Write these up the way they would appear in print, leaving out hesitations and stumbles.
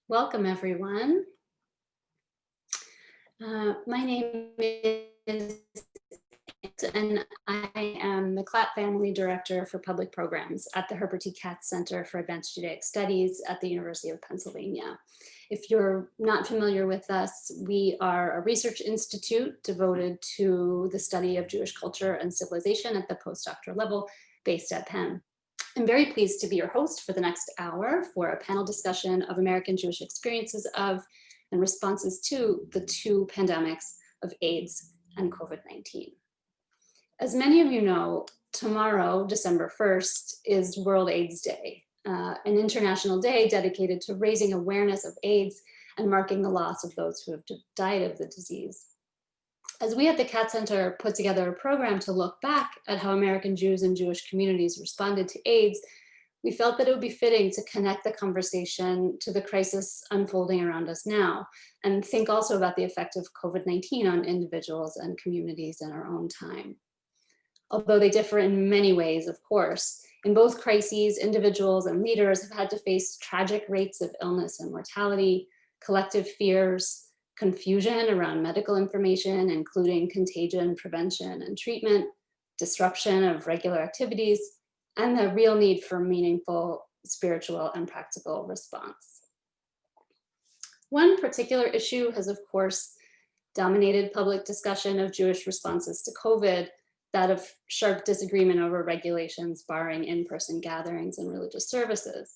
Welcome, everyone. My name is, and I am the Clapp Family Director for Public Programs at the Herbert T. Katz Center for Advanced Judaic Studies at the University of Pennsylvania. If you're not familiar with us, we are a research institute devoted to the study of Jewish culture and civilization at the postdoctoral level based at Penn. I'm very pleased to be your host for the next hour for a panel discussion of American Jewish experiences of and responses to the two pandemics of AIDS and COVID-19. As many of you know, tomorrow, December 1st, is World AIDS Day, an international day dedicated to raising awareness of AIDS and marking the loss of those who have died of the disease. As we at the Katz Center put together a program to look back at how American Jews and Jewish communities responded to AIDS, we felt that it would be fitting to connect the conversation to the crisis unfolding around us now, and think also about the effect of COVID-19 on individuals and communities in our own time. Although they differ in many ways, of course, in both crises, individuals and leaders have had to face tragic rates of illness and mortality, collective fears, confusion around medical information, including contagion prevention and treatment, disruption of regular activities, and the real need for meaningful spiritual and practical response. One particular issue has, of course, dominated public discussion of Jewish responses to COVID, that of sharp disagreement over regulations barring in-person gatherings and religious services.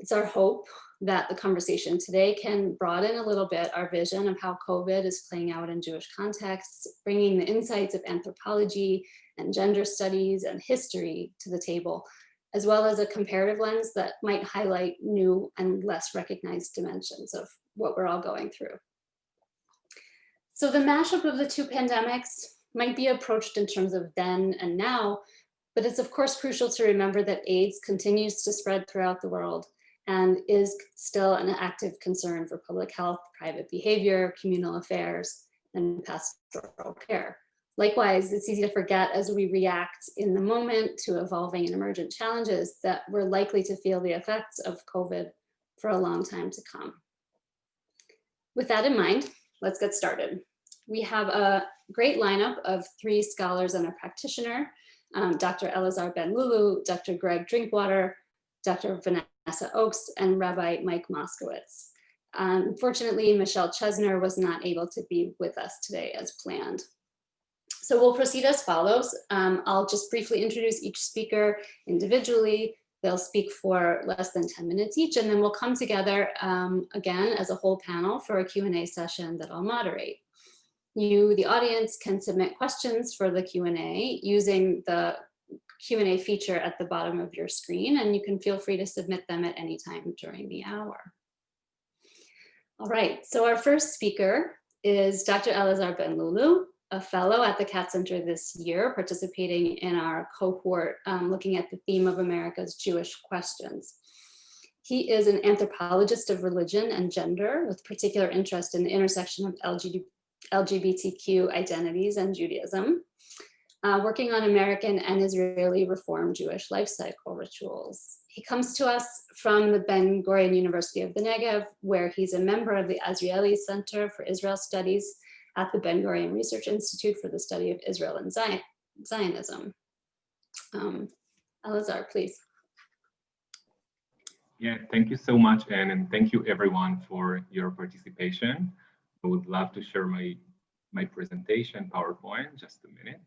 It's our hope that the conversation today can broaden a little bit our vision of how COVID is playing out in Jewish contexts, bringing the insights of anthropology and gender studies and history to the table, as well as a comparative lens that might highlight new and less recognized dimensions of what we're all going through. So the mashup of the two pandemics might be approached in terms of then and now, but it's of course crucial to remember that AIDS continues to spread throughout the world and is still an active concern for public health, private behavior, communal affairs, and pastoral care. Likewise, it's easy to forget as we react in the moment to evolving and emergent challenges that we're likely to feel the effects of COVID for a long time to come. With that in mind, let's get started. We have a great lineup of 3 scholars and a practitioner, Dr. Elazar Ben Lulu, Dr. Gregg Drinkwater, Dr. Vanessa Ochs, and Rabbi Mike Moskowitz. Unfortunately, Michelle Chesner was not able to be with us today as planned. So we'll proceed as follows. I'll just briefly introduce each speaker individually. They'll speak for less than 10 minutes each, and then we'll come together again as a whole panel for a Q&A session that I'll moderate. You, the audience, can submit questions for the Q&A using the Q&A feature at the bottom of your screen, and you can feel free to submit them at any time during the hour. All right, so our first speaker is Dr. Elazar Ben Lulu, a fellow at the Katz Center this year, participating in our cohort looking at the theme of America's Jewish questions. He is an anthropologist of religion and gender with particular interest in the intersection of LGBTQ identities and Judaism, working on American and Israeli Reform Jewish life cycle rituals. He comes to us from the Ben Gurion University of the Negev, where he's a member of the Azrieli Center for Israel Studies at the Ben Gurion Research Institute for the Study of Israel and Zionism. Elazar, please. Yeah, thank you so much, Anne, and thank you everyone for your participation. I would love to share my presentation, PowerPoint, just a minute.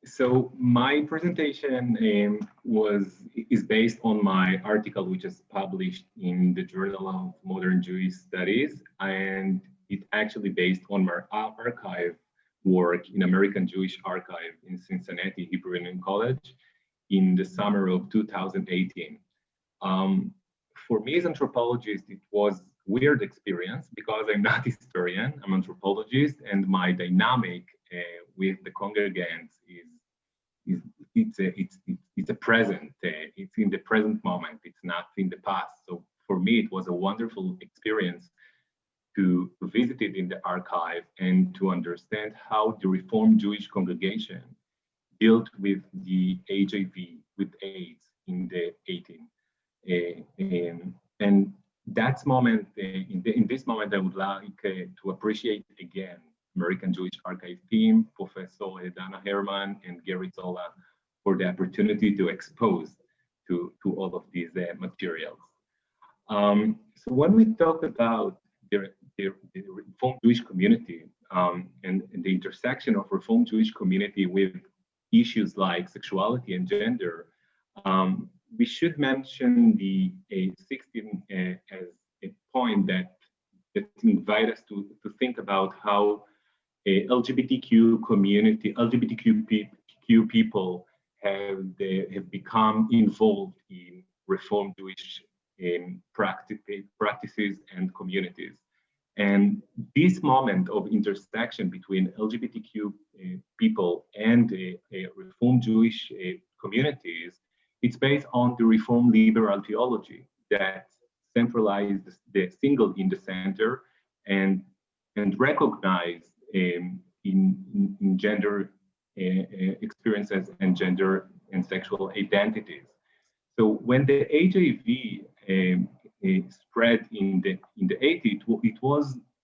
So my presentation is based on my article, which is published in the Journal of Modern Jewish Studies, and it's actually based on my archive work in American Jewish Archive in Cincinnati Hebrew Union College in the summer of 2018. For me as anthropologist, it was weird experience because I'm not a historian, I'm an anthropologist, and my dynamic with the congregants it's a present, it's in the present moment, it's not in the past. So for me, it was a wonderful experience to visit it in the archive and to understand how the Reformed Jewish congregation dealt with the HIV, with AIDS in the 18th. And That's moment, in this moment, I would like to appreciate again American Jewish Archive team, Professor Dana Herman and Gary Zola, for the opportunity to expose to all of these materials. So when we talk about the Reformed Jewish community and the intersection of Reformed Jewish community with issues like sexuality and gender, we should mention the 16 as a point that invite us to think about how a LGBTQ community, LGBTQ people have become involved in Reformed Jewish practices and communities. And this moment of intersection between LGBTQ people and Reformed Jewish communities, it's based on the Reformed liberal theology that centralized the single in the center and recognize in gender experiences and gender and sexual identities. So when the HIV spread in the 80s,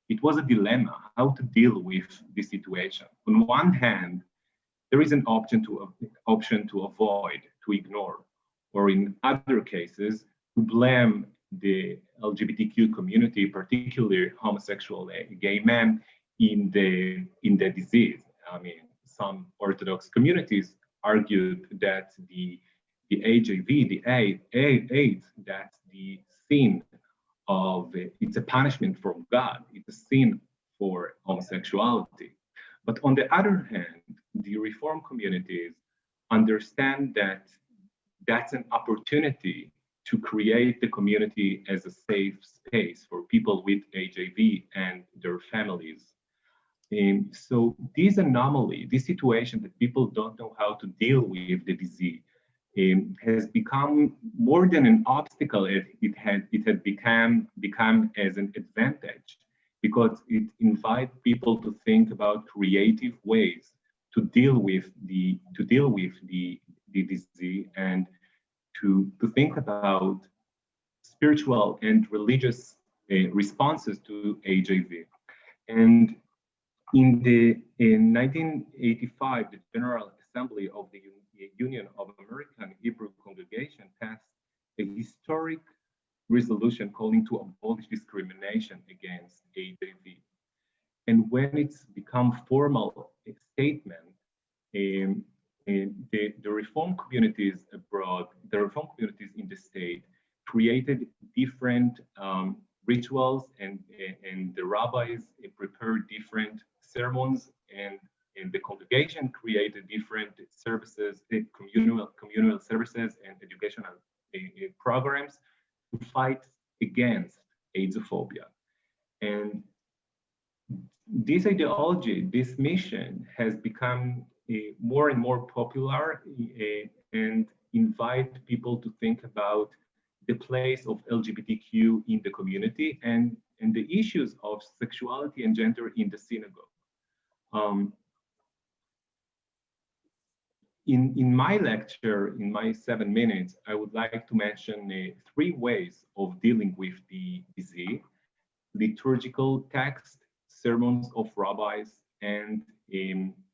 it was a dilemma how to deal with this situation. On one hand, there is an option to avoid, to ignore, or in other cases, to blame the LGBTQ community, particularly homosexual gay men, in the disease. I mean, some Orthodox communities argued that the HIV, the AIDS, that the sin of it's a punishment from God. It's a sin for homosexuality. But on the other hand, the Reform communities understand that that's an opportunity to create the community as a safe space for people with HIV and their families. So this anomaly, this situation that people don't know how to deal with the disease, has become more than an obstacle. It had become as an advantage because it invites people to think about creative ways to deal with the disease and to think about spiritual and religious responses to HIV. And in 1985, the General Assembly of the Union of American Hebrew Congregation passed a historic resolution calling to abolish discrimination against HIV. And when it's become formal statement, the Reform communities abroad, the Reform communities in the state created different rituals and the rabbis prepared different sermons and the congregation created different services, communal services and educational programs to fight against AIDSophobia. And this ideology, this mission has become more and more popular and invite people to think about the place of LGBTQ in the community and the issues of sexuality and gender in the synagogue. In my lecture, in my 7 minutes, I would like to mention 3 ways of dealing with the disease: liturgical text, sermons of rabbis, and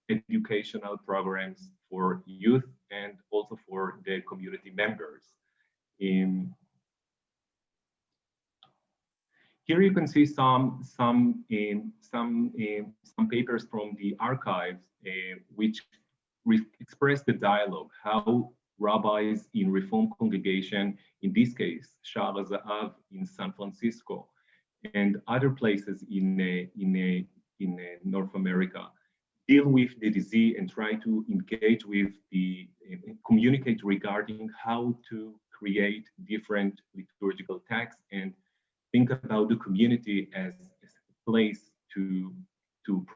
educational programs for youth and also for the community members. Here you can see some papers from the archives which express the dialogue, how rabbis in Reform congregation, in this case, Sha'ar HaZahav in San Francisco, and other places in North America, deal with the disease and try to engage with communicate regarding how to create different liturgical texts and think about the community as a place to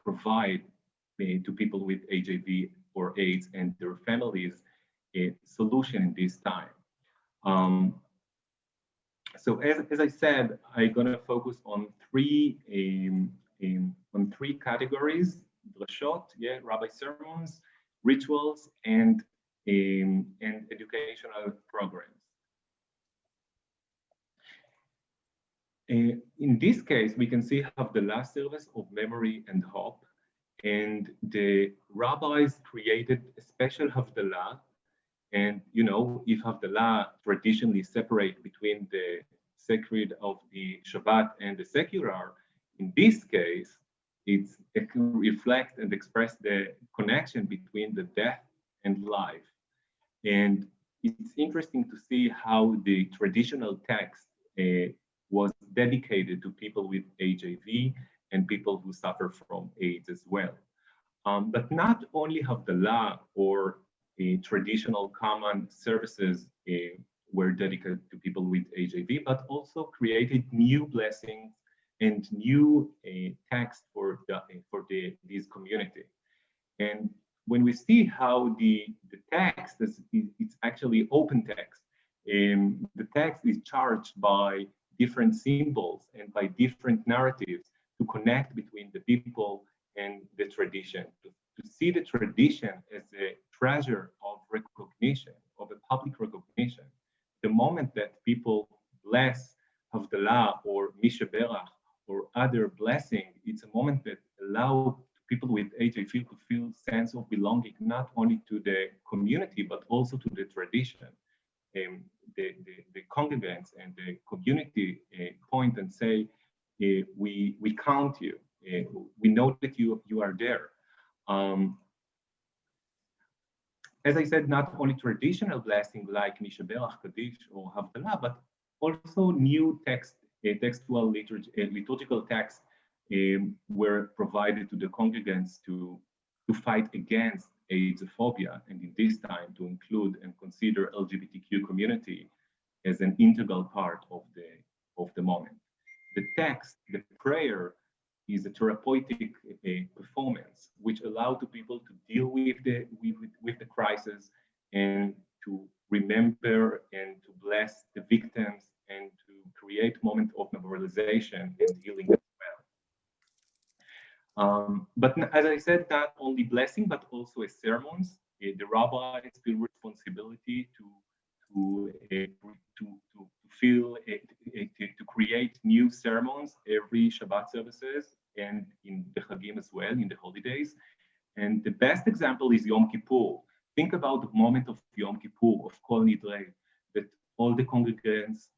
provide to people with HIV or AIDS and their families a solution in this time. So as I said, I'm gonna focus on three categories: drashot, rabbi sermons, rituals, and educational programs. In this case, we can see Havdalah service of memory and hope. And the rabbis created a special Havdalah. And, you know, if Havdalah traditionally separate between the sacred of the Shabbat and the secular, in this case, it can reflect and express the connection between the death and life. And it's interesting to see how the traditional text was dedicated to people with HIV and people who suffer from AIDS as well. But not only Havdalah or traditional common services were dedicated to people with HIV, but also created new blessings and new texts for this community. And when we see how the text is it's actually open text, the text is charged by different symbols and by different narratives to connect between the people and the tradition, to see the tradition as a treasure of recognition, of a public recognition. The moment that people bless Havdalah or Misha Berach or other blessing, it's a moment that allows people with HIV to feel sense of belonging, not only to the community, but also to the tradition. The congregants and the community point and say, we count you. We know that you are there. As I said, not only traditional blessing like Misha Berach, Kaddish, or Havdalah, but also new textual liturgical texts were provided to the congregants to fight against AIDSophobia, and in this time to include and consider LGBTQ community as an integral part of the moment. The text, the prayer, is a therapeutic performance which allowed to people to deal with the crisis and to remember and to bless the victims and to create moment of memorialization and healing as well. But as I said, not only blessing, but also a sermons. The rabbis feel responsibility to create new sermons every Shabbat services and in the Chagim as well, in the holidays. And the best example is Yom Kippur. Think about the moment of Yom Kippur, of Kol Nidre, that all the congregants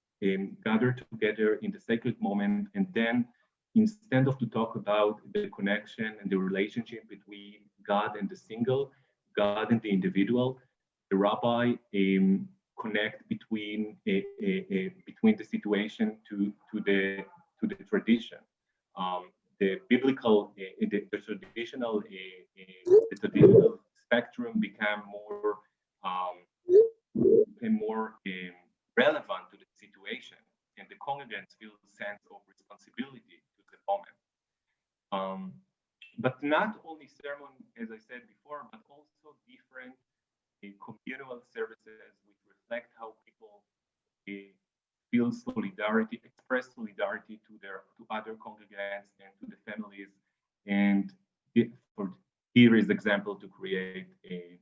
gather together in the sacred moment, and then instead of to talk about the connection and the relationship between God and the single, God and the individual, the rabbi connect between the situation to the tradition. The biblical, the traditional spectrum become more and more relevant to the situation, and the congregants feel a sense of responsibility to the moment. But not only sermon, as I said before, but also different communal services which reflect how people feel solidarity, express solidarity to other congregants and to the families. And here is example to create a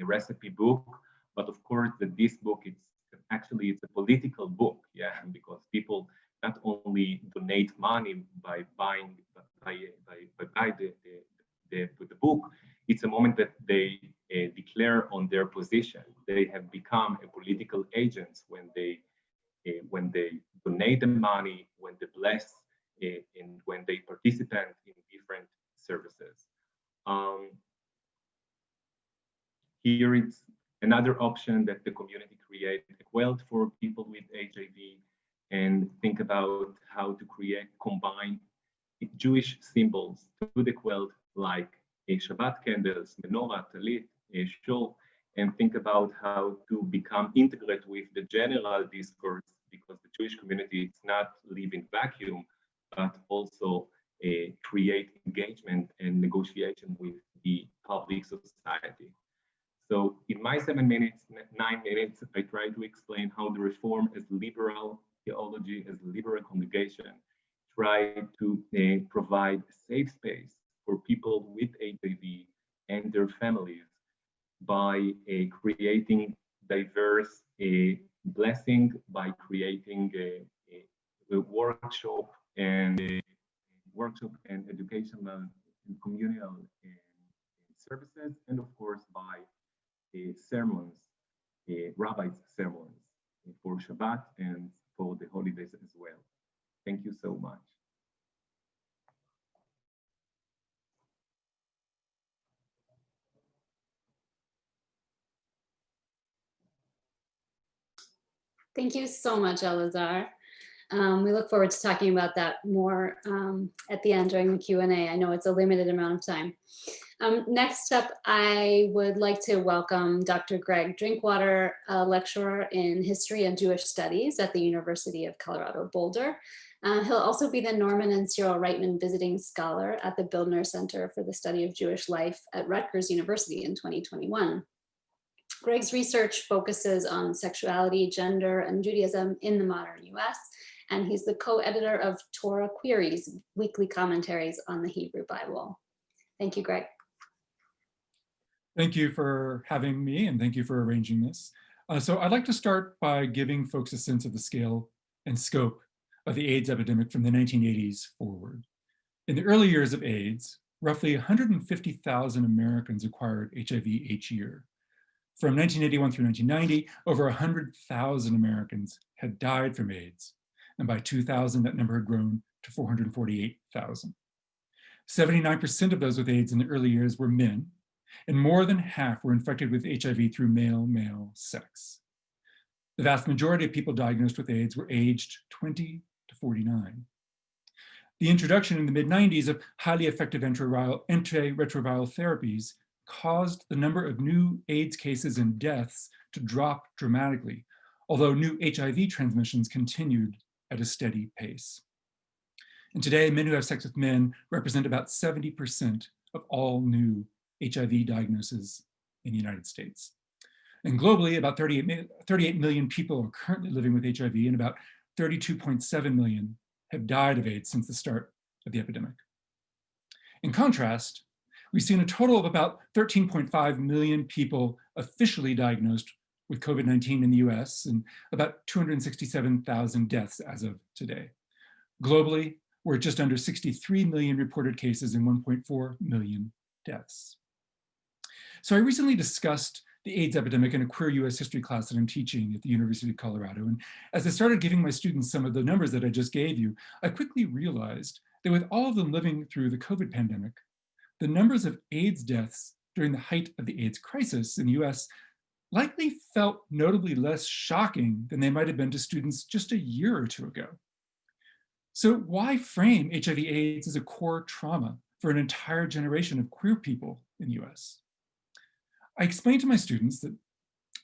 recipe book. But of course, this book it's a political book, yeah, because people not only donate money by buying the book. It's a moment that they declare on their position. They have become a political agents when they donate the money, when they bless, and when they participate in different services. Here it's another option that the community created a quilt for people with HIV, and think about how to combine Jewish symbols to the quilt, like a Shabbat candles, menorah, talit, a shul, and think about how to become integrate with the general discourse, because the Jewish community is not live in vacuum, but also create engagement and negotiation with the public society. So in my 9 minutes, I try to explain how the Reform as liberal theology, as a liberal congregation, try to provide a safe space for people with HIV and their families by creating diverse blessing, by creating workshop and educational and communal services, and of course by sermons, Rabbi's sermons for Shabbat and for the holidays as well. Thank you so much. Thank you so much, Elazar. We look forward to talking about that more at the end during the Q&A. I know it's a limited amount of time. Next up, I would like to welcome Dr. Gregg Drinkwater, a lecturer in History and Jewish Studies at the University of Colorado Boulder. He'll also be the Norman and Cyril Reitman Visiting Scholar at the Bildner Center for the Study of Jewish Life at Rutgers University in 2021. Gregg's research focuses on sexuality, gender, and Judaism in the modern US, and he's the co-editor of Torah Queries, weekly commentaries on the Hebrew Bible. Thank you, Gregg. Thank you for having me, and thank you for arranging this. So I'd like to start by giving folks a sense of the scale and scope of the AIDS epidemic from the 1980s forward. In the early years of AIDS, roughly 150,000 Americans acquired HIV each year. From 1981 through 1990, over 100,000 Americans had died from AIDS. And by 2000, that number had grown to 448,000. 79% of those with AIDS in the early years were men, and more than half were infected with HIV through male-male sex. The vast majority of people diagnosed with AIDS were aged 20 to 49. The introduction in the mid-90s of highly effective antiretroviral therapies caused the number of new AIDS cases and deaths to drop dramatically, although new HIV transmissions continued at a steady pace. And today, men who have sex with men represent about 70% of all new HIV diagnoses in the United States. And globally, about 38 million people are currently living with HIV, and about 32.7 million have died of AIDS since the start of the epidemic. In contrast, we've seen a total of about 13.5 million people officially diagnosed with COVID-19 in the US, and about 267,000 deaths as of today. Globally, we're at just under 63 million reported cases and 1.4 million deaths. So I recently discussed the AIDS epidemic in a queer US history class that I'm teaching at the University of Colorado. And as I started giving my students some of the numbers that I just gave you, I quickly realized that with all of them living through the COVID pandemic, the numbers of AIDS deaths during the height of the AIDS crisis in the US likely felt notably less shocking than they might have been to students just a year or two ago. So why frame HIV/AIDS as a core trauma for an entire generation of queer people in the US? I explained to my students that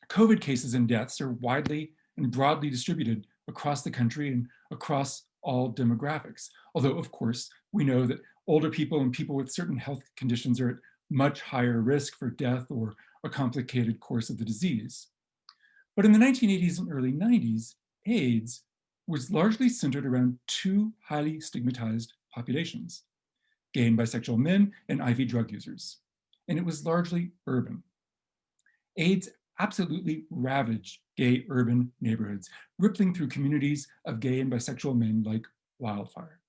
COVID cases and deaths are widely and broadly distributed across the country and across all demographics. Although, of course, we know that older people and people with certain health conditions are at much higher risk for death or a complicated course of the disease. But in the 1980s and early 90s, AIDS was largely centered around two highly stigmatized populations: gay and bisexual men and IV drug users. And it was largely urban. AIDS absolutely ravaged gay urban neighborhoods, rippling through communities of gay and bisexual men like wildfire.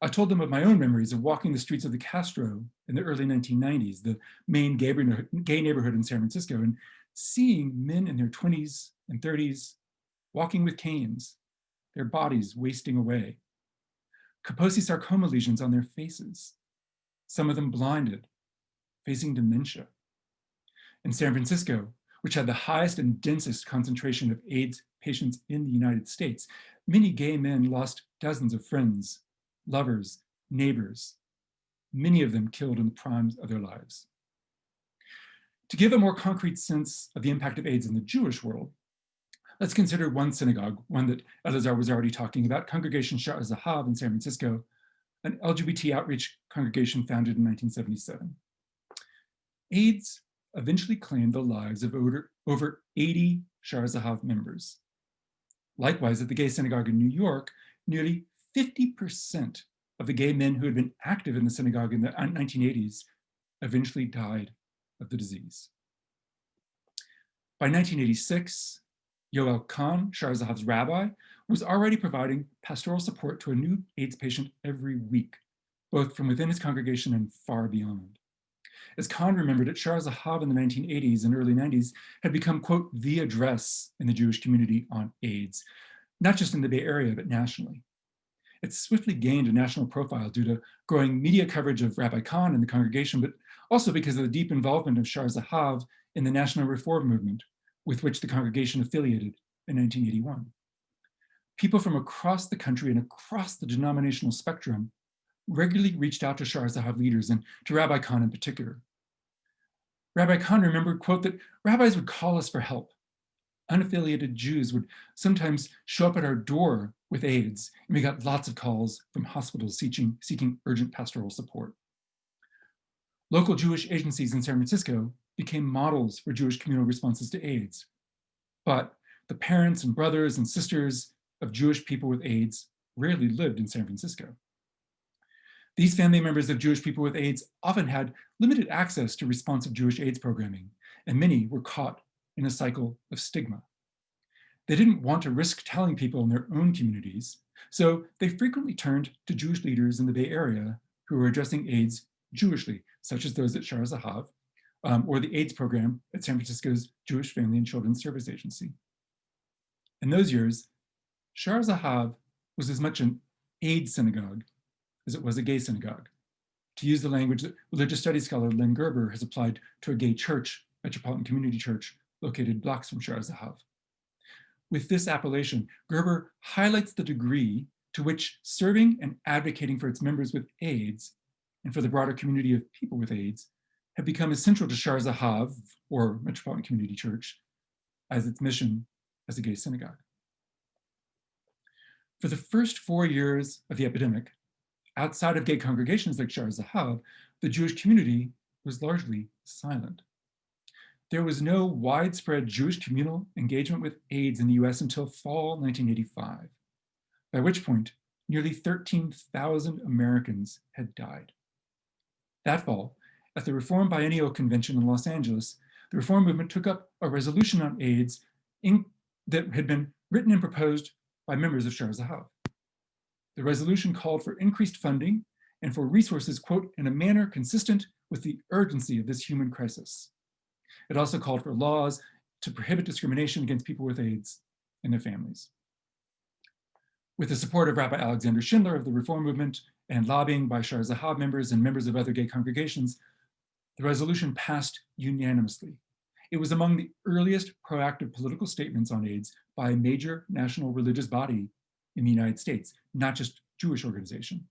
I told them of my own memories of walking the streets of the Castro in the early 1990s, the main gay neighborhood in San Francisco, and seeing men in their 20s and 30s walking with canes, their bodies wasting away, Kaposi sarcoma lesions on their faces, some of them blinded, facing dementia. In San Francisco, which had the highest and densest concentration of AIDS patients in the United States, many gay men lost dozens of friends, lovers, neighbors, many of them killed in the primes of their lives. To give a more concrete sense of the impact of AIDS in the Jewish world, let's consider one synagogue, one that Elazar was already talking about, Congregation Sha'ar Zahav in San Francisco, an LGBT outreach congregation founded in 1977. AIDS eventually claimed the lives of over 80 Sha'ar Zahav members. Likewise, at the gay synagogue in New York, nearly 50% of the gay men who had been active in the synagogue in the 1980s eventually died of the disease. By 1986, Yoel Kahn, Sha'ar Zahav's rabbi, was already providing pastoral support to a new AIDS patient every week, both from within his congregation and far beyond. As Kahn remembered it, Shar Zahav in the 1980s and early 90s had become, quote, the address in the Jewish community on AIDS, not just in the Bay Area, but nationally. It swiftly gained a national profile due to growing media coverage of Rabbi Kahn and the congregation, but also because of the deep involvement of Shar Zahav in the national reform movement with which the congregation affiliated in 1981. People from across the country and across the denominational spectrum regularly reached out to Shar Zahav leaders and to Rabbi Kahn in particular. Rabbi Kahn remembered, quote, that rabbis would call us for help. Unaffiliated Jews would sometimes show up at our door with AIDS, and we got lots of calls from hospitals seeking urgent pastoral support. Local Jewish agencies in San Francisco became models for Jewish communal responses to AIDS. But the parents and brothers and sisters of Jewish people with AIDS rarely lived in San Francisco. These family members of Jewish people with AIDS often had limited access to responsive Jewish AIDS programming, and many were caught in a cycle of stigma. They didn't want to risk telling people in their own communities, so they frequently turned to Jewish leaders in the Bay Area who were addressing AIDS Jewishly, such as those at Shar Zahav, or the AIDS program at San Francisco's Jewish Family and Children's Service Agency. In those years, Shar Zahav was as much an AIDS synagogue as it was a gay synagogue, to use the language that religious studies scholar Len Gerber has applied to a gay church, Metropolitan Community Church, located blocks from Shar Zahav. With this appellation, Gerber highlights the degree to which serving and advocating for its members with AIDS and for the broader community of people with AIDS have become essential to Shar Zahav, or Metropolitan Community Church, as its mission as a gay synagogue. For the first 4 years of the epidemic, outside of gay congregations like Shar Zahav, the Jewish community was largely silent. There was no widespread Jewish communal engagement with AIDS in the US until fall 1985, by which point nearly 13,000 Americans had died. That fall, at the Reform Biennial Convention in Los Angeles, the Reform movement took up a resolution on AIDS that had been written and proposed by members of Shar Zahav. The resolution called for increased funding and for resources, quote, in a manner consistent with the urgency of this human crisis. It also called for laws to prohibit discrimination against people with AIDS and their families. With the support of Rabbi Alexander Schindler of the Reform Movement and lobbying by Shar Zahav members and members of other gay congregations, the resolution passed unanimously. It was among the earliest proactive political statements on AIDS by a major national religious body in the United States, not just Jewish organization.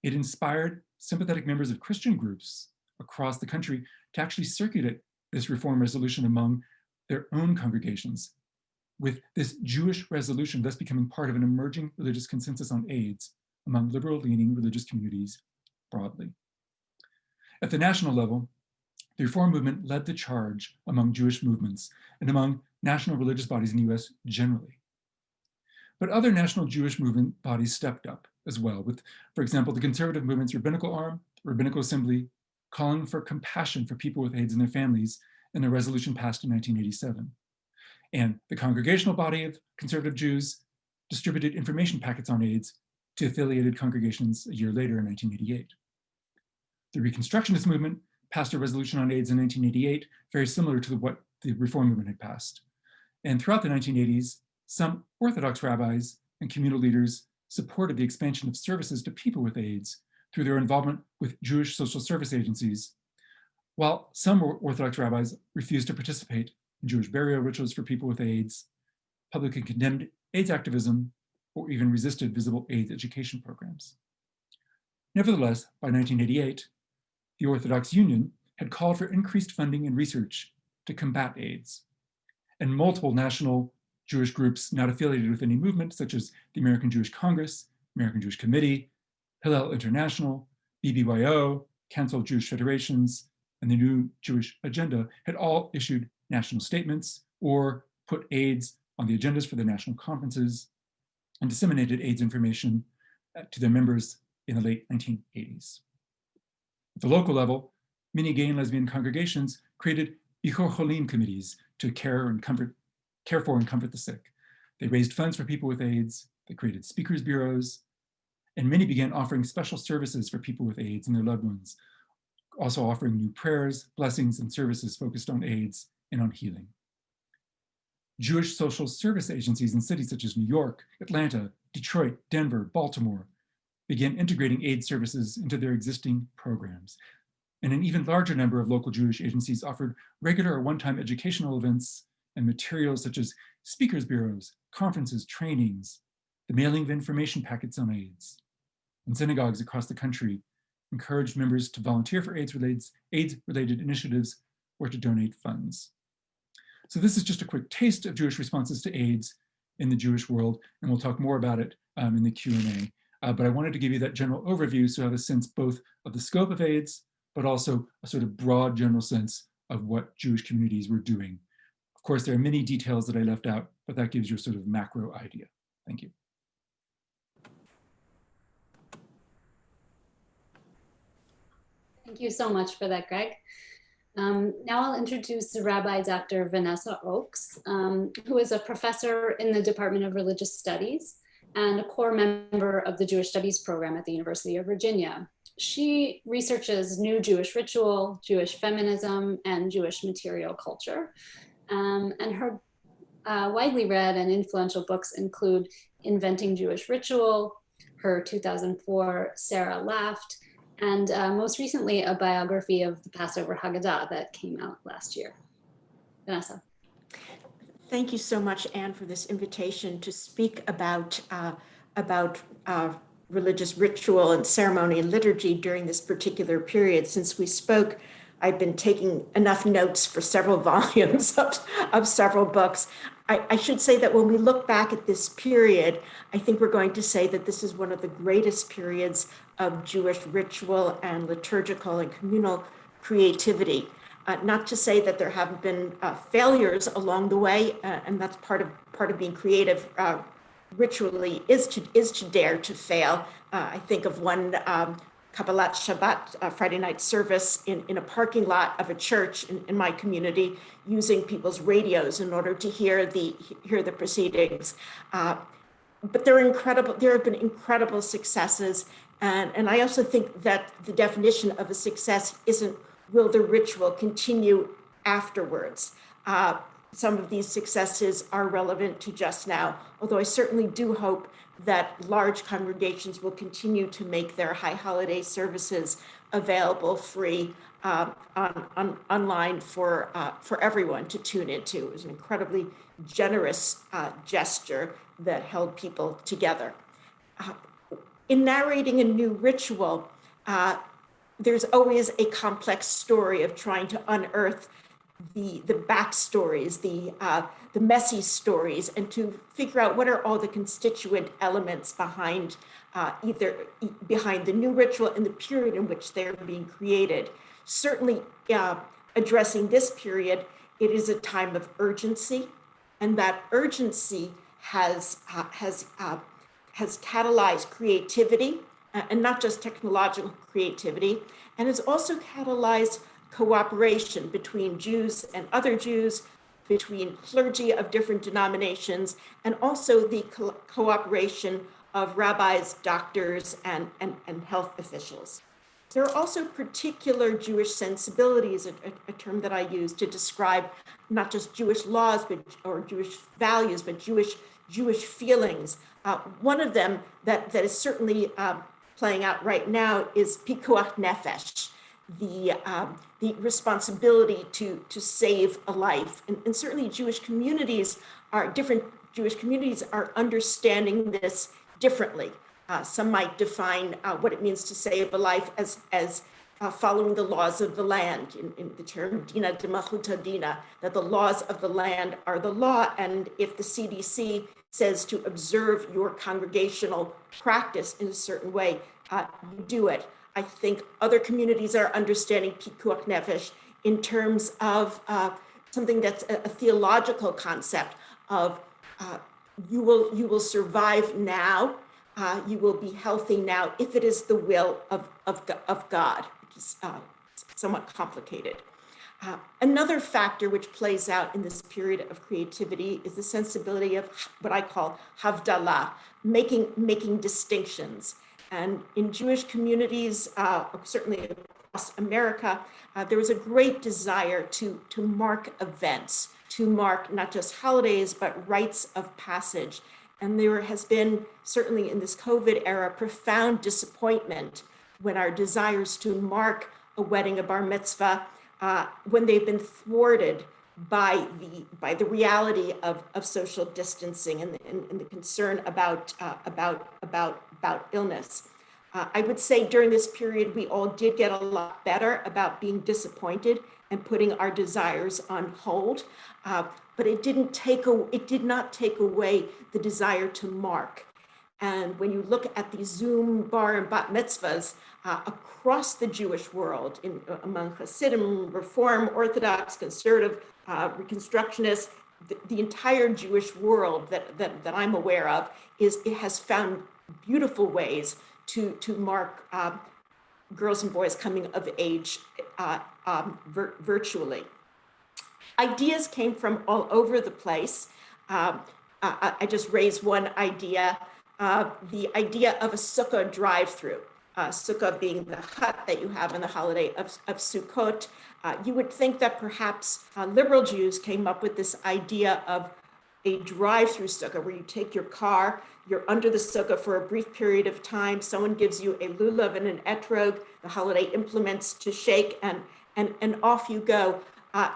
It inspired sympathetic members of Christian groups across the country to actually circulate this reform resolution among their own congregations, with this Jewish resolution thus becoming part of an emerging religious consensus on AIDS among liberal-leaning religious communities broadly. At the national level, the Reform movement led the charge among Jewish movements and among national religious bodies in the US generally. But other national Jewish movement bodies stepped up as well, with, for example, the conservative movement's rabbinical arm, the Rabbinical Assembly, calling for compassion for people with AIDS and their families in a resolution passed in 1987. And the congregational body of conservative Jews distributed information packets on AIDS to affiliated congregations a year later in 1988. The Reconstructionist movement passed a resolution on AIDS in 1988, very similar to what the Reform movement had passed. And throughout the 1980s, some Orthodox rabbis and communal leaders supported the expansion of services to people with AIDS through their involvement with Jewish social service agencies, while some Orthodox rabbis refused to participate in Jewish burial rituals for people with AIDS, publicly condemned AIDS activism, or even resisted visible AIDS education programs. Nevertheless, by 1988, the Orthodox Union had called for increased funding and research to combat AIDS, and multiple national Jewish groups not affiliated with any movement, such as the American Jewish Congress, American Jewish Committee, Hillel International, BBYO, Council of Jewish Federations, and the New Jewish Agenda had all issued national statements or put AIDS on the agendas for their national conferences and disseminated AIDS information to their members in the late 1980s. At the local level, many gay and lesbian congregations created Bichor Cholim committees to care for and comfort the sick. They raised funds for people with AIDS, they created speakers bureaus, and many began offering special services for people with AIDS and their loved ones, also offering new prayers, blessings, and services focused on AIDS and on healing. Jewish social service agencies in cities such as New York, Atlanta, Detroit, Denver, Baltimore began integrating AIDS services into their existing programs. And an even larger number of local Jewish agencies offered regular or one-time educational events and materials such as speakers bureaus, conferences, trainings, the mailing of information packets on AIDS. And synagogues across the country encouraged members to volunteer for AIDS-related initiatives or to donate funds. So this is just a quick taste of Jewish responses to AIDS in the Jewish world, and we'll talk more about it in the Q&A. But I wanted to give you that general overview so you have a sense both of the scope of AIDS, but also a sort of broad general sense of what Jewish communities were doing. Of course, there are many details that I left out, but that gives you a sort of macro idea. Thank you. Thank you so much for that, Gregg. Now I'll introduce Rabbi Dr. Vanessa Ochs, who is a professor in the Department of Religious Studies and a core member of the Jewish Studies program at the University of Virginia. She researches new Jewish ritual, Jewish feminism, and Jewish material culture. And her widely read and influential books include Inventing Jewish Ritual, her 2004 Sarah Laughed, and most recently a biography of the Passover Haggadah that came out last year. Vanessa. Thank you so much, Anne, for this invitation to speak about religious ritual and ceremony and liturgy during this particular period. Since we spoke, I've been taking enough notes for several volumes of several books. I should say that when we look back at this period, I think we're going to say that this is one of the greatest periods of Jewish ritual and liturgical and communal creativity. Not to say that there haven't been failures along the way, and that's part of being creative ritually is to dare to fail. I think of one Kabbalat Shabbat Friday night service in a parking lot of a church in my community, using people's radios in order to hear the proceedings. But there have been incredible successes, and I also think that the definition of a success isn't will the ritual continue afterwards. Some of these successes are relevant to just now, although I certainly do hope that large congregations will continue to make their high holiday services available free online for everyone to tune into. It was an incredibly generous gesture that held people together. In narrating a new ritual, there's always a complex story of trying to unearth the backstories, the messy stories, and to figure out what are all the constituent elements behind behind the new ritual and the period in which they're being created. Certainly, addressing this period, it is a time of urgency, and that urgency has catalyzed creativity, and not just technological creativity, and has also catalyzed cooperation between Jews and other Jews, between clergy of different denominations, and also the cooperation of rabbis, doctors, and health officials. There are also particular Jewish sensibilities, a term that I use to describe not just Jewish laws or Jewish values, but Jewish feelings. One of them that is certainly playing out right now is pikuach nefesh, the responsibility to save a life. And certainly different Jewish communities are understanding this differently. Some might define what it means to save a life as following the laws of the land, in the term dina de machuta dina, that the laws of the land are the law, and if the CDC says to observe your congregational practice in a certain way, you do it. I think other communities are understanding pikuach nefesh in terms of something that's a theological concept of you will survive now, you will be healthy now if it is the will of God, which is somewhat complicated. Another factor which plays out in this period of creativity is the sensibility of what I call havdalah, making distinctions. And in Jewish communities, certainly across America, there was a great desire to mark events, to mark not just holidays, but rites of passage. And there has been, certainly in this COVID era, profound disappointment when our desires to mark a wedding, a bar mitzvah, when they've been thwarted by the reality of social distancing and the concern about illness. I would say during this period, we all did get a lot better about being disappointed and putting our desires on hold, but it did not take away the desire to mark. And when you look at the Zoom bar and bat mitzvahs across the Jewish world, among Hasidim, Reform, Orthodox, Conservative, Reconstructionists, the entire Jewish world that I'm aware of has found beautiful ways to mark girls and boys coming of age virtually. Ideas came from all over the place. I just raised one idea. The idea of a sukkah drive-through, sukkah being the hut that you have on the holiday of Sukkot. You would think that perhaps liberal Jews came up with this idea of a drive-through sukkah where you take your car, you're under the sukkah for a brief period of time, someone gives you a lulav and an etrog, the holiday implements to shake, and off you go.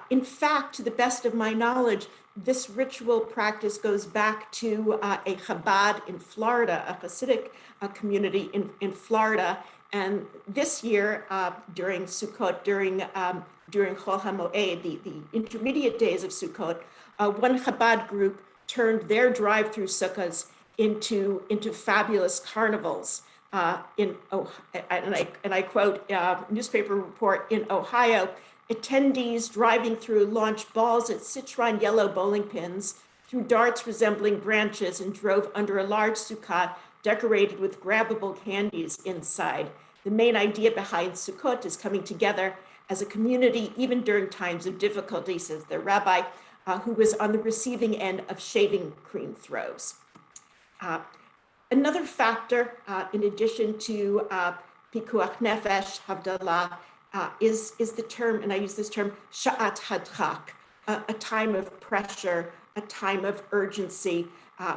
In fact, to the best of my knowledge, this ritual practice goes back to a Chabad in Florida, a Hasidic community in Florida. And this year, during Sukkot, during Chol HaMoed, the intermediate days of Sukkot, one Chabad group turned their drive-through sukkahs into fabulous carnivals. And I quote newspaper report in Ohio. Attendees driving through launched balls at citron yellow bowling pins, threw darts resembling branches, and drove under a large sukkah decorated with grabbable candies inside. The main idea behind Sukkot is coming together as a community, even during times of difficulty, says the rabbi, who was on the receiving end of shaving cream throws. Another factor, in addition to pikuach nefesh, havdalah, is the term, and I use this term, sha'at hadchak, a time of pressure, a time of urgency,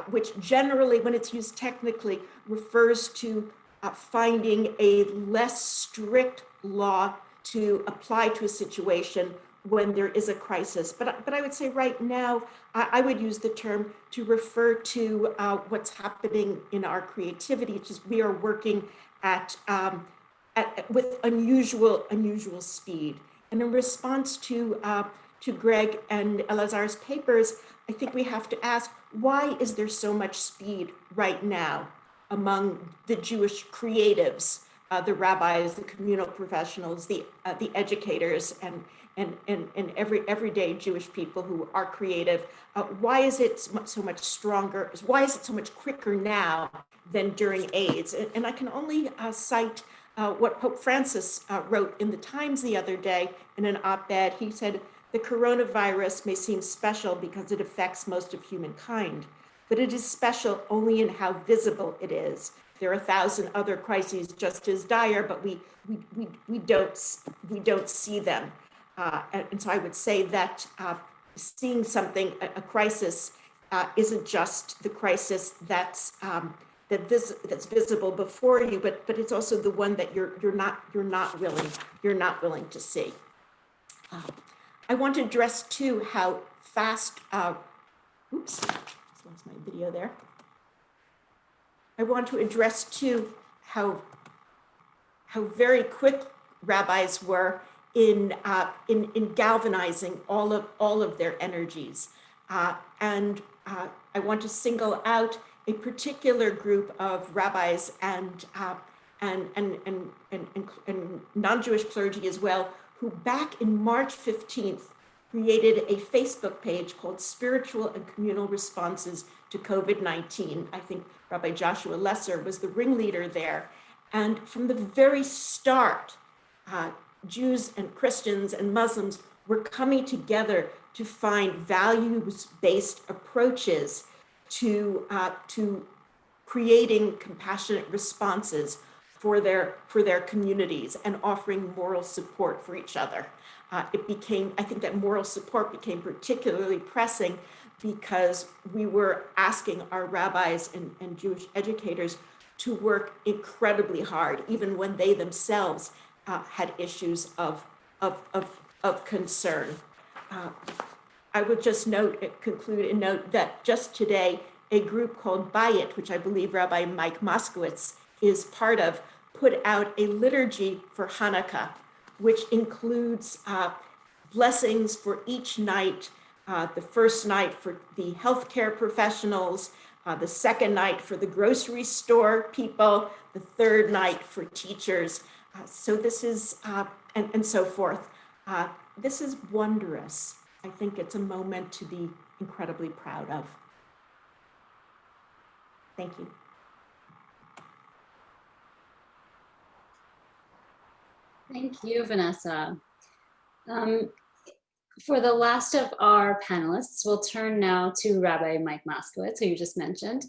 which generally, when it's used technically, refers to finding a less strict law to apply to a situation when there is a crisis. But I would say right now, I would use the term to refer to what's happening in our creativity, which is we are working with unusual speed. And in response to Gregg and Elazar's papers, I think we have to ask, why is there so much speed right now among the Jewish creatives, the rabbis, the communal professionals, the educators, and everyday Jewish people who are creative? Why is it so much stronger? Why is it so much quicker now than during AIDS? And I can only cite what Pope Francis wrote in the Times the other day in an op-ed. He said, the coronavirus may seem special because it affects most of humankind, but it is special only in how visible it is. There are 1,000 other crises just as dire, but we don't see them. And so I would say that seeing something, a crisis, isn't just the crisis that's visible before you, but it's also the one that you're not willing to see. I want to address too how fast. Oops, lost my video there. I want to address too how very quick rabbis were in galvanizing all of their energies, and I want to single out a particular group of rabbis and non-Jewish clergy as well, who back in March 15th created a Facebook page called Spiritual and Communal Responses to COVID-19. I think Rabbi Joshua Lesser was the ringleader there. And from the very start, Jews and Christians and Muslims were coming together to find values-based approaches to creating compassionate responses for their communities and offering moral support for each other. I think that moral support became particularly pressing because we were asking our rabbis and Jewish educators to work incredibly hard, even when they themselves had issues of concern. I would just conclude and note that just today, a group called Bayit, which I believe Rabbi Mike Moskowitz is part of, put out a liturgy for Hanukkah, which includes blessings for each night. The first night for the healthcare professionals, the second night for the grocery store people, the third night for teachers. So this is, and so forth. This is wondrous. I think it's a moment to be incredibly proud of. Thank you. Thank you, Vanessa. For the last of our panelists, we'll turn now to Rabbi Mike Moskowitz, who you just mentioned.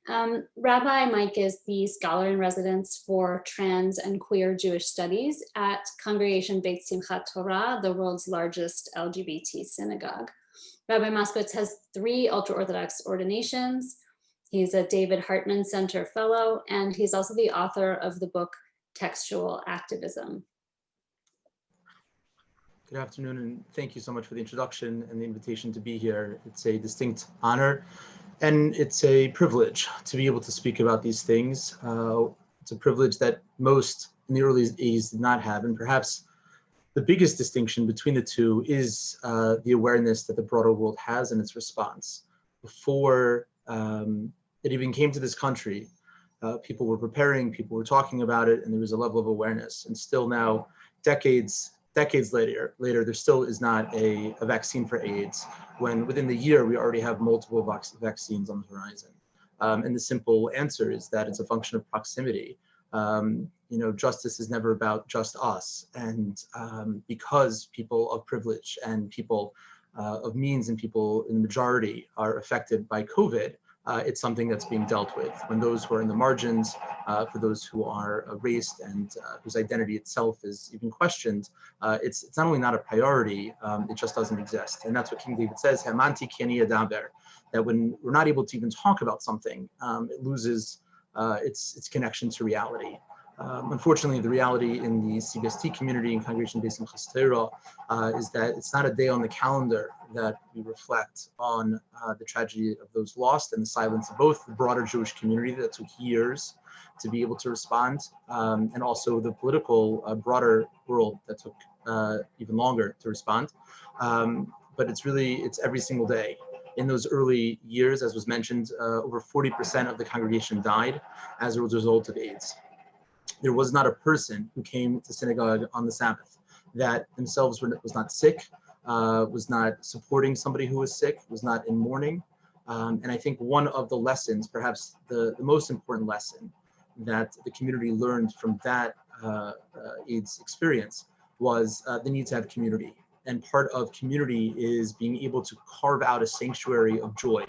Rabbi Mike is the scholar in residence for trans and queer Jewish studies at Congregation Beit Simchat Torah, the world's largest LGBT synagogue. Rabbi Moskowitz has 3 ultra-Orthodox ordinations. He's a David Hartman Center Fellow, and he's also the author of the book Textual Activism. Good afternoon, and thank you so much for the introduction and the invitation to be here. It's a distinct honor, and it's a privilege to be able to speak about these things. It's a privilege that most in the early 80s did not have, and perhaps the biggest distinction between the two is the awareness that the broader world has and its response. Before it even came to this country, people were preparing, people were talking about it, and there was a level of awareness. And still now, decades later, there still is not a vaccine for AIDS, when within the year we already have multiple vaccines on the horizon. And the simple answer is that it's a function of proximity. Justice is never about just us. And because people of privilege and people of means and people in the majority are affected by COVID, it's something that's being dealt with. When those who are in the margins, for those who are erased and whose identity itself is even questioned, it's not only not a priority, it just doesn't exist. And that's what King David says, Hamanti keni adaber, that when we're not able to even talk about something, it loses its connection to reality. Unfortunately, the reality in the CBST community and Congregation Beit Simchat Torah is that it's not a day on the calendar that we reflect on the tragedy of those lost and the silence of both the broader Jewish community that took years to be able to respond, and also the political broader world that took even longer to respond. But it's every single day. In those early years, as was mentioned, over 40% of the congregation died as a result of AIDS. There was not a person who came to synagogue on the Sabbath that themselves was not sick, was not supporting somebody who was sick, was not in mourning. And I think one of the lessons, perhaps the most important lesson that the community learned from that AIDS experience was the need to have community. And part of community is being able to carve out a sanctuary of joy.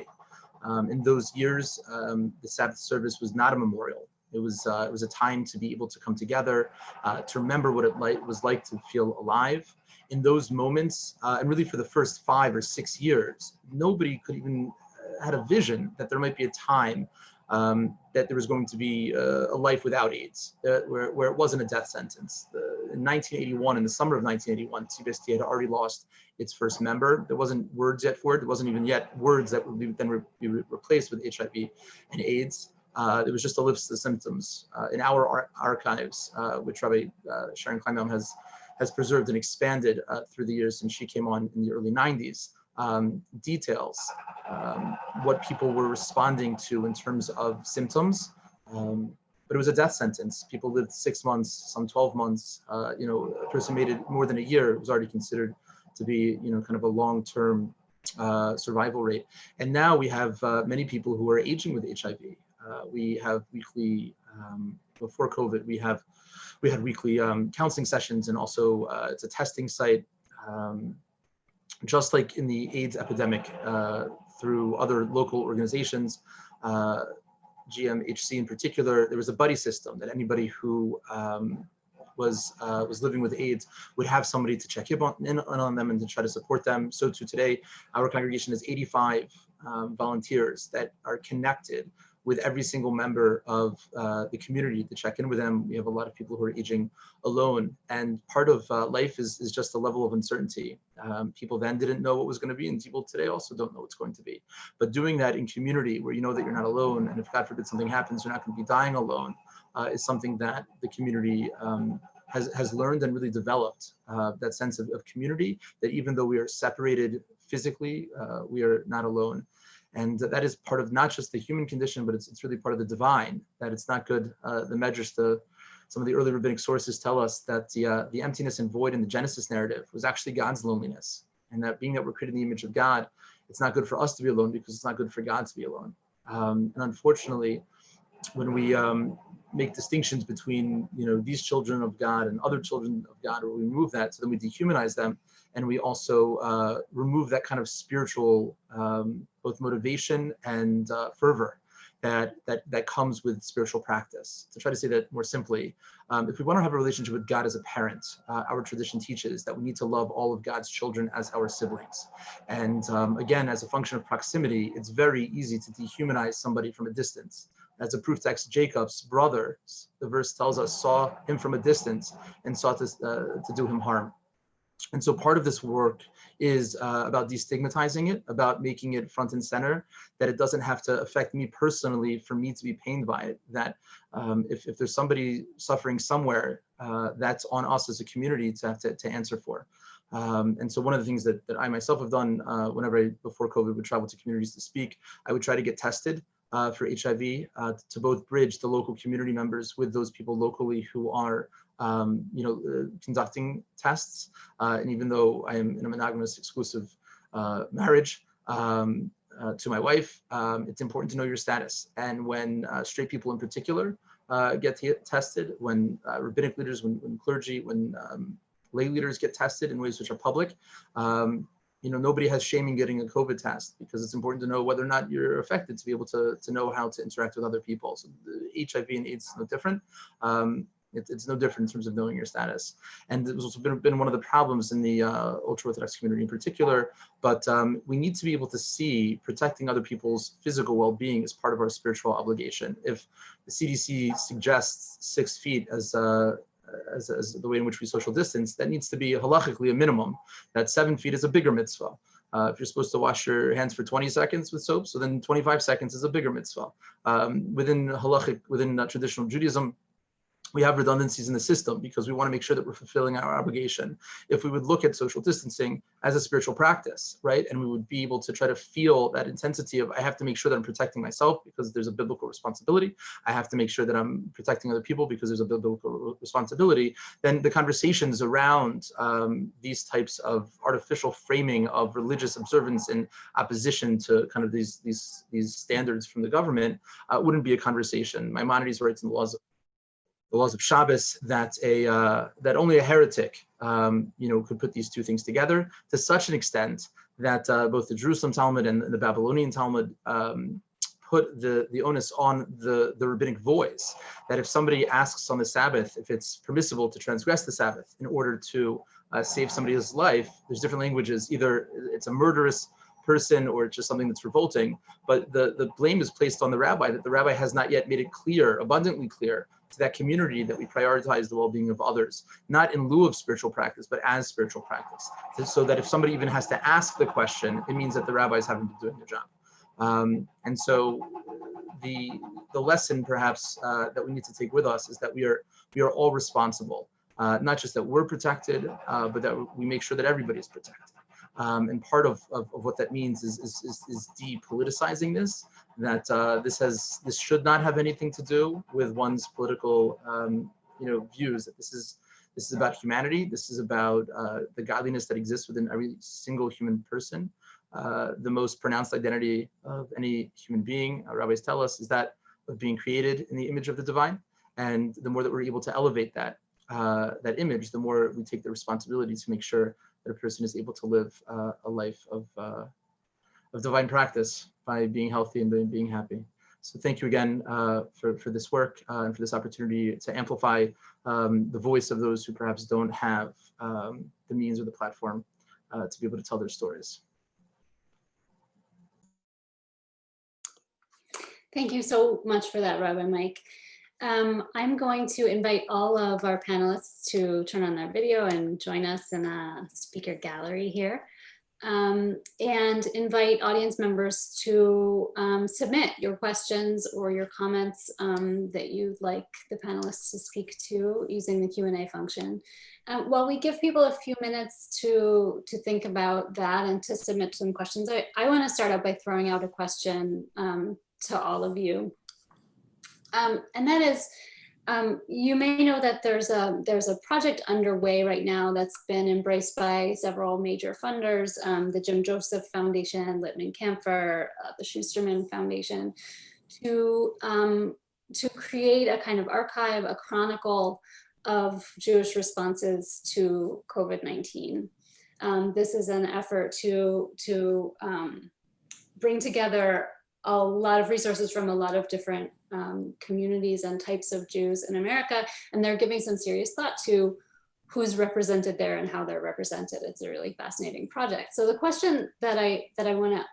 In those years, the Sabbath service was not a memorial. It was a time to be able to come together, to remember what it was like to feel alive. In those moments, and really for the first 5 or 6 years, nobody could even had a vision that there might be a time that there was going to be a life without AIDS, where it wasn't a death sentence. In 1981, in the summer of 1981, CBST had already lost its first member. There wasn't words yet for it. There wasn't even yet words that would then be replaced with HIV and AIDS. It was just a list of symptoms. In our archives, which Rabbi Sharon Kleinbaum has preserved and expanded through the years since she came on in the early 90s, details what people were responding to in terms of symptoms. But it was a death sentence. People lived 6 months, some 12 months. A person made it more than a year. It was already considered to be, kind of a long-term survival rate. And now we have many people who are aging with HIV. We have weekly, before COVID, we We had weekly counseling sessions, and also it's a testing site. Just like in the AIDS epidemic, through other local organizations, GMHC in particular, there was a buddy system that anybody who was living with AIDS would have somebody to check in on them and to try to support them. So too today, our congregation has 85 volunteers that are connected with every single member of the community to check in with them. We have a lot of people who are aging alone, and part of life is just a level of uncertainty. People then didn't know what was going to be, and people today also don't know what's going to be. But doing that in community, where you know that you're not alone, and if God forbid something happens, you're not going to be dying alone, is something that the community has learned and really developed. That sense of community, that even though we are separated physically, we are not alone. And that is part of not just the human condition, but it's really part of the divine, that it's not good. The Medrash, some of the early rabbinic sources tell us that the emptiness and void in the Genesis narrative was actually God's loneliness. And that being that we're created in the image of God, it's not good for us to be alone because it's not good for God to be alone. And unfortunately, when we make distinctions between these children of God and other children of God, or we remove that, so then we dehumanize them, and we also remove that kind of spiritual both motivation and fervor that comes with spiritual practice. To try to say that more simply, if we want to have a relationship with God as a parent, our tradition teaches that we need to love all of God's children as our siblings. And again, as a function of proximity, it's very easy to dehumanize somebody from a distance. As a proof text, Jacob's brothers, the verse tells us, saw him from a distance and sought to do him harm. And so part of this work is about destigmatizing it, about making it front and center, that it doesn't have to affect me personally for me to be pained by it, that if there's somebody suffering somewhere, that's on us as a community to have to answer for. And so one of the things that I myself have done whenever I, before COVID, would travel to communities to speak, I would try to get tested for HIV to both bridge the local community members with those people locally who are conducting tests. And even though I am in a monogamous exclusive marriage to my wife, it's important to know your status. And when straight people in particular get tested, when rabbinic leaders, when clergy, when lay leaders get tested in ways which are public, nobody has shame in getting a COVID test, because it's important to know whether or not you're affected, to be able to know how to interact with other people. So the HIV and AIDS is no different. It's no different in terms of knowing your status. And it was also been one of the problems in the ultra-Orthodox community in particular, but we need to be able to see protecting other people's physical well-being as part of our spiritual obligation. If the CDC suggests 6 feet as the way in which we social distance, that needs to be halachically a minimum. That 7 feet is a bigger mitzvah. If you're supposed to wash your hands for 20 seconds with soap, so then 25 seconds is a bigger mitzvah. Within traditional Judaism, we have redundancies in the system because we want to make sure that we're fulfilling our obligation. If we would look at social distancing as a spiritual practice, right, and we would be able to try to feel that intensity of, I have to make sure that I'm protecting myself because there's a biblical responsibility. I have to make sure that I'm protecting other people because there's a biblical responsibility. Then the conversations around these types of artificial framing of religious observance in opposition to kind of these standards from the government wouldn't be a conversation. Maimonides writes in the laws of Shabbos that that only a heretic could put these two things together, to such an extent that both the Jerusalem Talmud and the Babylonian Talmud put the onus on the rabbinic voice, that if somebody asks on the Sabbath if it's permissible to transgress the Sabbath in order to save somebody's life, there's different languages. Either it's a murderous person or it's just something that's revolting, but the blame is placed on the rabbi, that the rabbi has not yet made it clear, abundantly clear, to that community that we prioritize the well-being of others, not in lieu of spiritual practice, but as spiritual practice. So that if somebody even has to ask the question, it means that the rabbis haven't been doing their job. And so the lesson perhaps that we need to take with us is that we are all responsible, not just that we're protected, but that we make sure that everybody is protected. And part of what that means is depoliticizing this, that this should not have anything to do with one's political views. That this is about humanity. This is about the godliness that exists within every single human person. The most pronounced identity of any human being, rabbis tell us, is that of being created in the image of the divine. And the more that we're able to elevate that that image, the more we take the responsibility to make sure that a person is able to live a life of divine practice by being healthy and being happy. So thank you again for this work and for this opportunity to amplify the voice of those who perhaps don't have the means or the platform to be able to tell their stories. Thank you so much for that, Rabbi Mike. I'm going to invite all of our panelists to turn on their video and join us in a speaker gallery here, and invite audience members to submit your questions or your comments that you'd like the panelists to speak to using the Q&A function. While we give people a few minutes to think about that and to submit some questions, I want to start out by throwing out a question to all of you. And that is, you may know that there's a project underway right now that's been embraced by several major funders, the Jim Joseph Foundation, Littman Camphor, the Schusterman Foundation, to create a kind of archive, a chronicle of Jewish responses to COVID-19. This is an effort to bring together a lot of resources from a lot of different communities and types of Jews in America, and they're giving some serious thought to who's represented there and how they're represented. It's a really fascinating project. So the question that I want to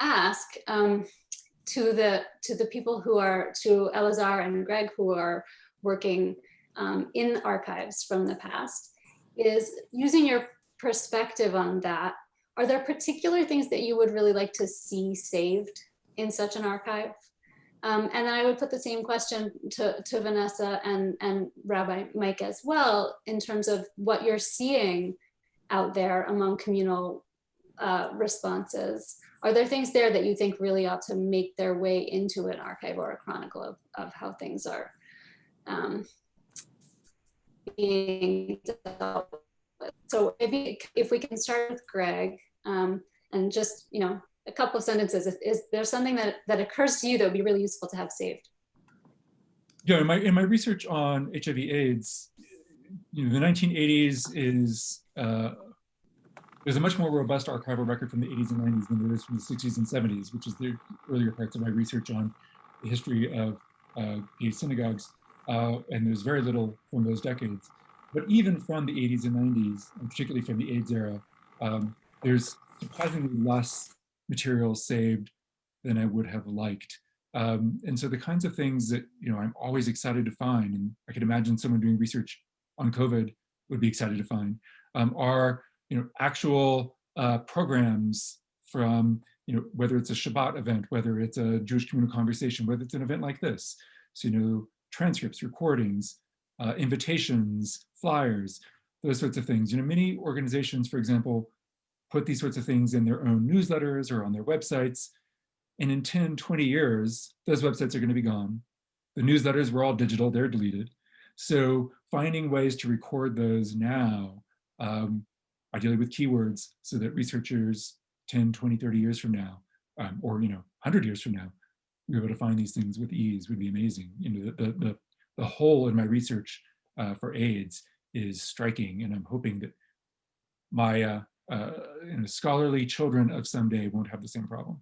ask to the people who are, to Elazar and Gregg, who are working in archives from the past, is, using your perspective on that, are there particular things that you would really like to see saved in such an archive? And then I would put the same question to Vanessa and Rabbi Mike as well, in terms of what you're seeing out there among communal responses. Are there things there that you think really ought to make their way into an archive or a chronicle of how things are being dealt with? So maybe if we can start with Gregg, and just, you know, a couple of sentences. Is there something that occurs to you that would be really useful to have saved? Yeah, in my research on HIV/AIDS, you know, the 1980s is there's a much more robust archival record from the 80s and 90s than there is from the 60s and 70s, which is the earlier parts of my research on the history of gay synagogues, and there's very little from those decades. But even from the 80s and 90s, and particularly from the AIDS era, there's surprisingly less material saved than I would have liked. And so the kinds of things that, you know, I'm always excited to find, and I could imagine someone doing research on COVID would be excited to find, are, you know, actual programs from, you know, whether it's a Shabbat event, whether it's a Jewish communal conversation, whether it's an event like this. So, you know, transcripts, recordings, invitations, flyers, those sorts of things. You know, many organizations, for example, put these sorts of things in their own newsletters or on their websites. And in 10, 20 years, those websites are going to be gone. The newsletters were all digital, they're deleted. So finding ways to record those now, ideally with keywords, so that researchers 10, 20, 30 years from now, or, you know, 100 years from now, be able to find these things with ease would be amazing. You know, the hole in my research for AIDS is striking, and I'm hoping that my you know, scholarly children of someday won't have the same problem.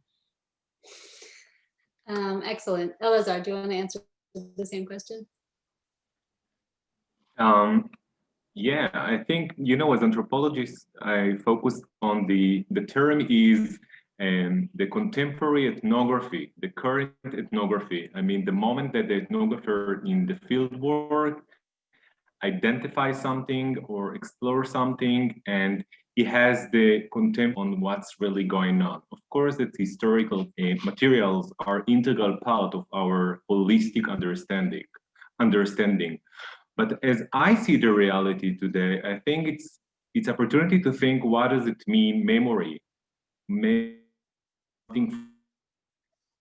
Excellent. Elazar, do you want to answer the same question? Yeah, I think, you know, as anthropologists, I focus on the term is the contemporary ethnography, the current ethnography. I mean, the moment that the ethnographer in the field work identifies something or explores something, and he has the contempt on what's really going on. Of course, that historical materials are integral part of our holistic understanding. But as I see the reality today, I think it's opportunity to think, what does it mean, memory? Something from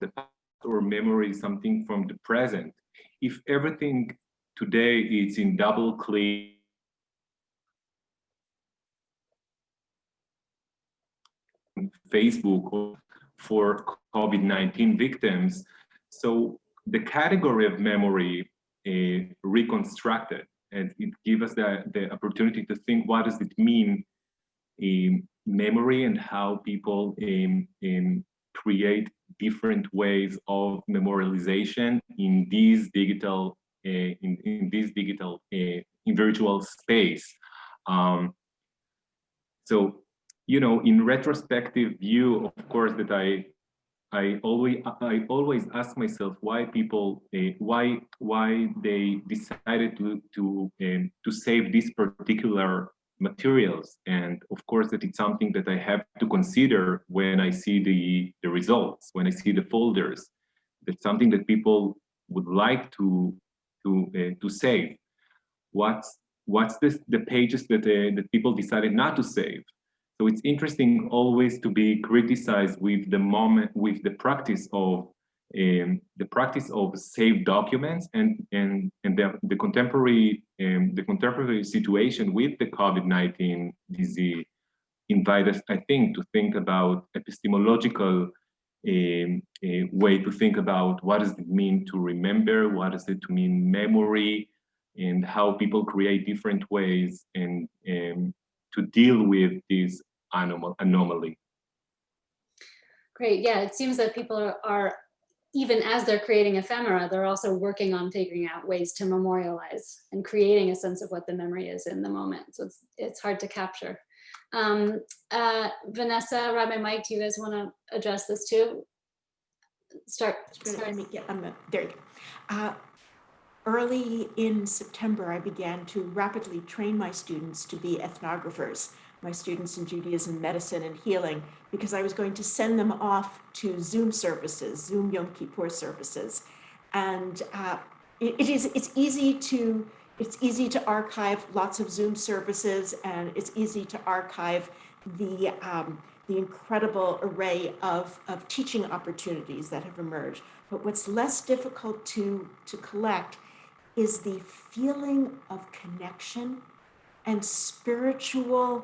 the past, or memory something from the present. If everything today is in double click, Facebook for COVID-19 victims, so the category of memory reconstructed. and it gives us the opportunity to think, what does it mean in memory, and how people create different ways of memorialization in these digital in virtual space. So, you know, in retrospective view, of course, that I always ask myself why people why they decided to save these particular materials, and of course that it's something that I have to consider when I see the results, when I see the folders. That's something that people would like to save. What's the pages that that people decided not to save? So it's interesting always to be criticized with the moment, with the practice of saved documents, and the contemporary situation with the COVID-19 disease invite us, I think, to think about epistemological way to think about what does it mean to remember, what does it mean memory, and how people create different ways and to deal with this anomaly. Great, yeah, it seems that people are, even as they're creating ephemera, they're also working on figuring out ways to memorialize and creating a sense of what the memory is in the moment. So it's hard to capture. Vanessa, Rabbi Mike, do you guys want to address this too? Let me get, there you go. Early in September, I began to rapidly train my students to be ethnographers, my students in Judaism, medicine, and healing, because I was going to send them off to Zoom services, Zoom Yom Kippur services. And it's easy to archive lots of Zoom services, and it's easy to archive the incredible array of teaching opportunities that have emerged. But what's less difficult to collect is the feeling of connection and spiritual,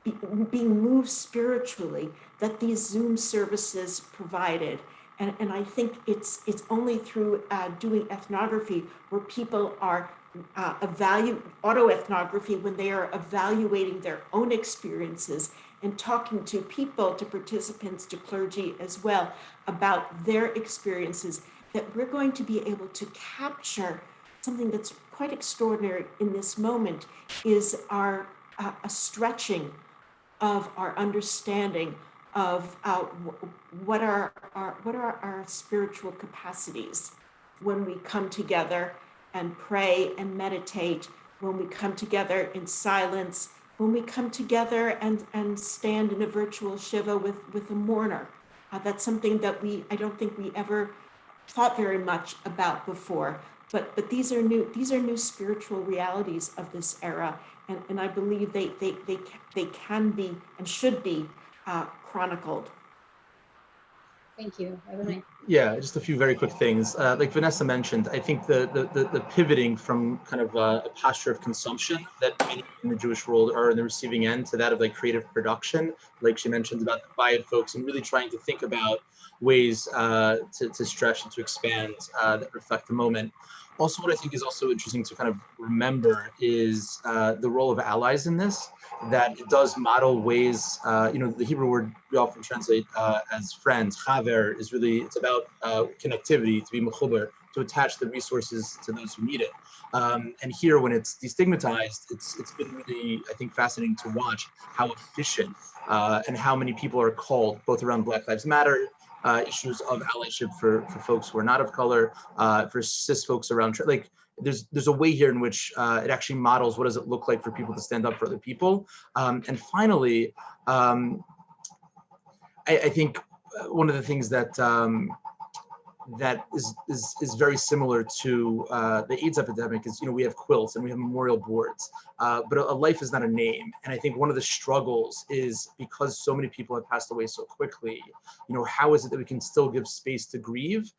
being moved spiritually that these Zoom services provided. And I think it's only through doing ethnography where people are autoethnography, when they are evaluating their own experiences and talking to people, to participants, to clergy as well, about their experiences, that we're going to be able to capture something that's quite extraordinary in this moment, is a stretching of our understanding of what are our spiritual capacities when we come together and pray and meditate, when we come together in silence, when we come together and stand in a virtual shiva with a mourner. That's something that I don't think we ever thought very much about before, but these are new spiritual realities of this era, and I believe they can be and should be chronicled. Thank you. Everybody. Yeah, just a few very quick things. Like Vanessa mentioned, I think the pivoting from kind of a posture of consumption that many in the Jewish world are in the receiving end to that of like creative production, like she mentioned about the quiet folks, and really trying to think about ways to stretch and to expand that reflect the moment. Also, what I think is also interesting to kind of remember is the role of allies in this, that it does model ways, the Hebrew word we often translate as friends, chaver, is really, it's about connectivity, to be mechuber, to attach the resources to those who need it. And here, when it's destigmatized, it's been really, I think, fascinating to watch how efficient and how many people are called, both around Black Lives Matter, issues of allyship for folks who are not of color, for cis folks around, like there's a way here in which it actually models what does it look like for people to stand up for other people. And finally, I think one of the things that that is very similar to the AIDS epidemic is, we have quilts and we have memorial boards, but a life is not a name. And I think one of the struggles is, because so many people have passed away so quickly, how is it that we can still give space to grieve?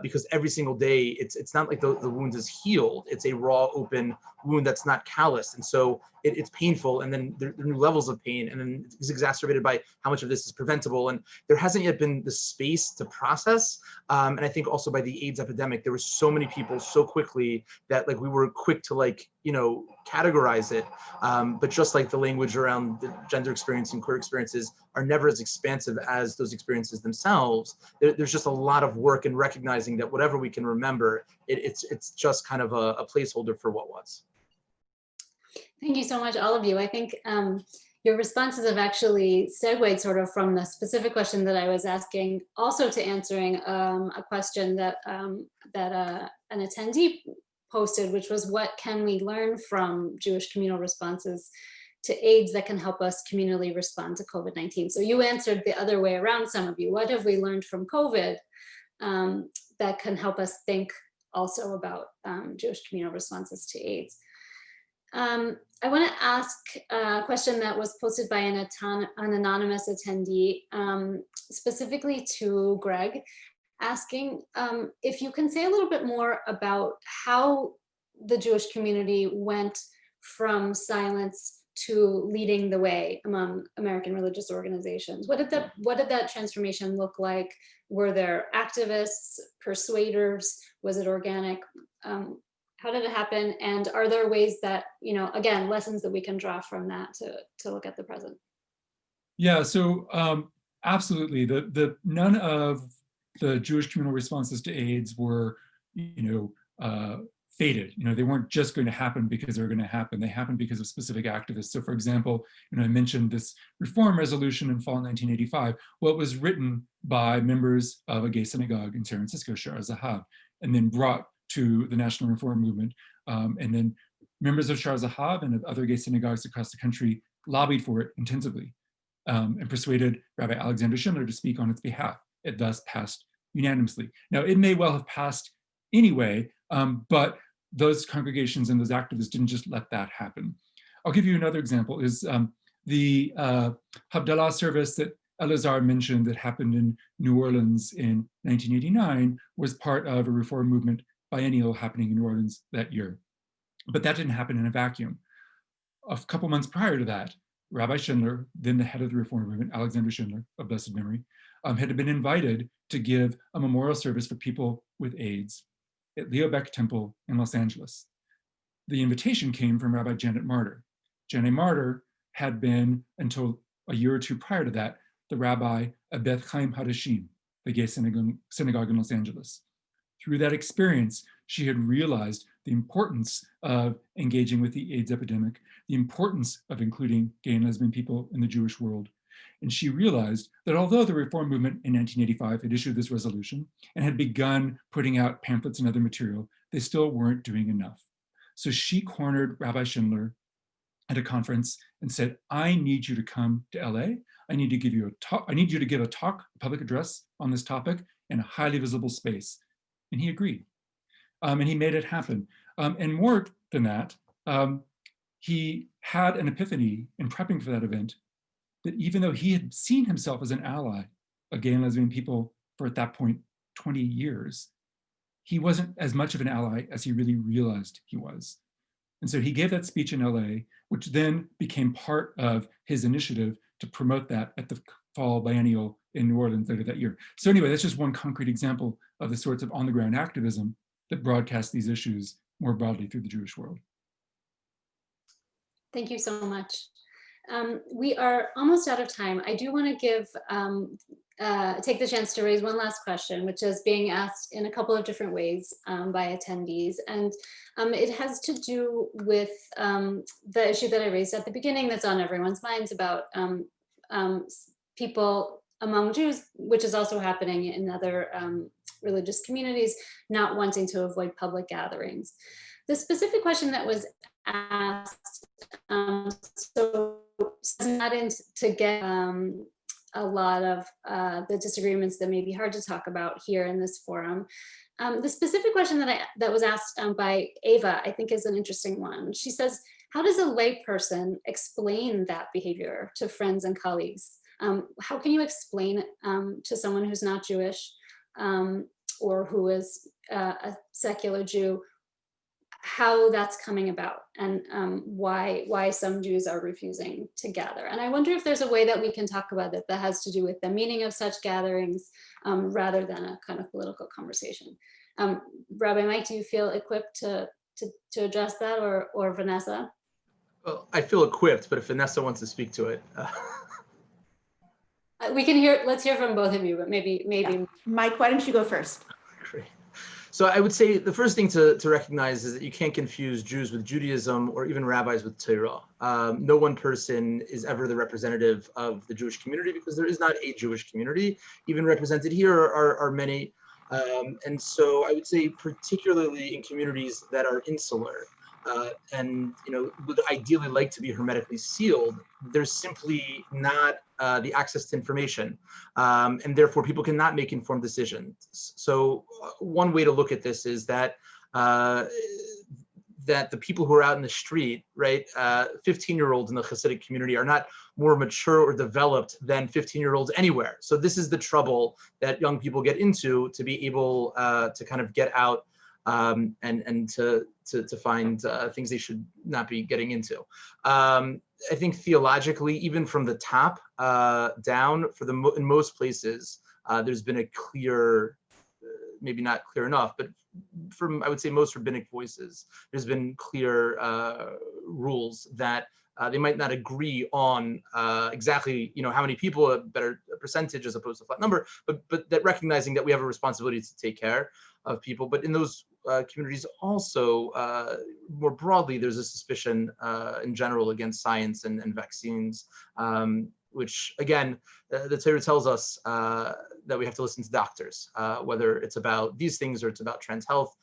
Because every single day, it's not like the wound is healed. It's a raw, open wound that's not calloused. And so it's painful, and then there are new levels of pain, and then it's exacerbated by how much of this is preventable. And there hasn't yet been the space to process. And I think think also by the AIDS epidemic, there were so many people so quickly that like we were quick to like, you know, categorize it. But just like the language around the gender experience and queer experiences are never as expansive as those experiences themselves, there's just a lot of work in recognizing that whatever we can remember, it's just kind of a placeholder for what was. Thank you so much, all of you. I think your responses have actually segued sort of from the specific question that I was asking, also to answering a question that an attendee posted, which was, what can we learn from Jewish communal responses to AIDS that can help us communally respond to COVID-19? So you answered the other way around, some of you. What have we learned from COVID that can help us think also about Jewish communal responses to AIDS? I want to ask a question that was posted by an anonymous attendee, specifically to Gregg, asking if you can say a little bit more about how the Jewish community went from silence to leading the way among American religious organizations. What did that transformation look like? Were there activists, persuaders? Was it organic? How did it happen? And are there ways that, you know, again, lessons that we can draw from that to look at the present? Yeah, so absolutely. None of the Jewish communal responses to AIDS were, you know, fated. You know, they weren't just going to happen because they were going to happen. They happened because of specific activists. So for example, you know, I mentioned this reform resolution in fall 1985. Well, it was written by members of a gay synagogue in San Francisco, Shar Zahav, and then brought to the National Reform Movement. And then members of Shar Zahav and of other gay synagogues across the country lobbied for it intensively and persuaded Rabbi Alexander Schindler to speak on its behalf. It thus passed unanimously. Now, it may well have passed anyway, but those congregations and those activists didn't just let that happen. I'll give you another example, is the Havdalah service that Elazar mentioned that happened in New Orleans in 1989 was part of a reform movement biennial happening in New Orleans that year. But that didn't happen in a vacuum. A couple months prior to that, Rabbi Schindler, then the head of the reform movement, Alexander Schindler of blessed memory, had been invited to give a memorial service for people with AIDS at Leo Baeck Temple in Los Angeles. The invitation came from Rabbi Janet Martyr. Janet Martyr had been, until a year or two prior to that, the rabbi of Beth Chaim Hadashim, the gay synagogue in Los Angeles. Through that experience, she had realized the importance of engaging with the AIDS epidemic, the importance of including gay and lesbian people in the Jewish world. And she realized that although the reform movement in 1985 had issued this resolution and had begun putting out pamphlets and other material, they still weren't doing enough. So she cornered Rabbi Schindler at a conference and said, I need you to come to LA. I need to give you a talk. I need you to give a talk, a public address on this topic in a highly visible space. And he agreed. And he made it happen. And more than that, he had an epiphany in prepping for that event, that even though he had seen himself as an ally of gay and lesbian people for, at that point, 20 years, he wasn't as much of an ally as he really realized he was. And so he gave that speech in LA, which then became part of his initiative to promote that at the fall biennial in New Orleans later that year. So anyway, that's just one concrete example of the sorts of on-the-ground activism that broadcast these issues more broadly through the Jewish world. Thank you so much. We are almost out of time. I do want to give take the chance to raise one last question, which is being asked in a couple of different ways by attendees. And it has to do with the issue that I raised at the beginning that's on everyone's minds about people among Jews, which is also happening in other religious communities, not wanting to avoid public gatherings. The specific question that was asked, so not in to get a lot of the disagreements that may be hard to talk about here in this forum. The specific question that was asked by Ava, I think, is an interesting one. She says, how does a layperson explain that behavior to friends and colleagues? How can you explain to someone who's not Jewish or who is a secular Jew how that's coming about and why some Jews are refusing to gather. And I wonder if there's a way that we can talk about it that has to do with the meaning of such gatherings rather than a kind of political conversation. Rabbi Mike, do you feel equipped to address that, or Vanessa? Well, I feel equipped, but if Vanessa wants to speak to it. We can hear, let's hear from both of you, but maybe. Yeah. Mike, why don't you go first? Great. So I would say the first thing to recognize is that you can't confuse Jews with Judaism or even rabbis with Torah. No one person is ever the representative of the Jewish community because there is not a Jewish community. Even represented here are many. And so I would say particularly in communities that are insular and would ideally like to be hermetically sealed, there's simply not the access to information, and therefore people cannot make informed decisions. So one way to look at this is that that the people who are out in the street, right, 15-year-olds in the Hasidic community are not more mature or developed than 15-year-olds anywhere. So this is the trouble that young people get into to be able to kind of get out and to find things they should not be getting into. I think theologically, even from the top down, in most places, there's been a clear, maybe not clear enough, but from, I would say, most rabbinic voices, there's been clear rules that they might not agree on exactly, how many people, a better percentage as opposed to a flat number, but that recognizing that we have a responsibility to take care of people. But in those communities also, more broadly, there's a suspicion in general against science and vaccines, which again, the Torah tells us that we have to listen to doctors, whether it's about these things or it's about trans health.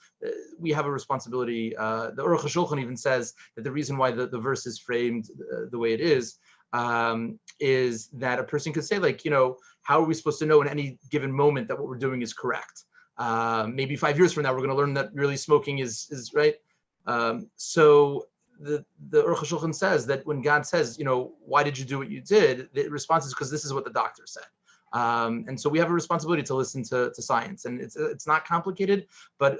We have a responsibility. The Aruch HaShulchan even says that the reason why the verse is framed the way it is that a person could say, like, how are we supposed to know in any given moment that what we're doing is correct? Maybe 5 years from now, we're going to learn that really smoking is right. So the Aruch HaShulchan says that when God says, why did you do what you did? The response is because this is what the doctor said. And so we have a responsibility to listen to science, and it's not complicated, but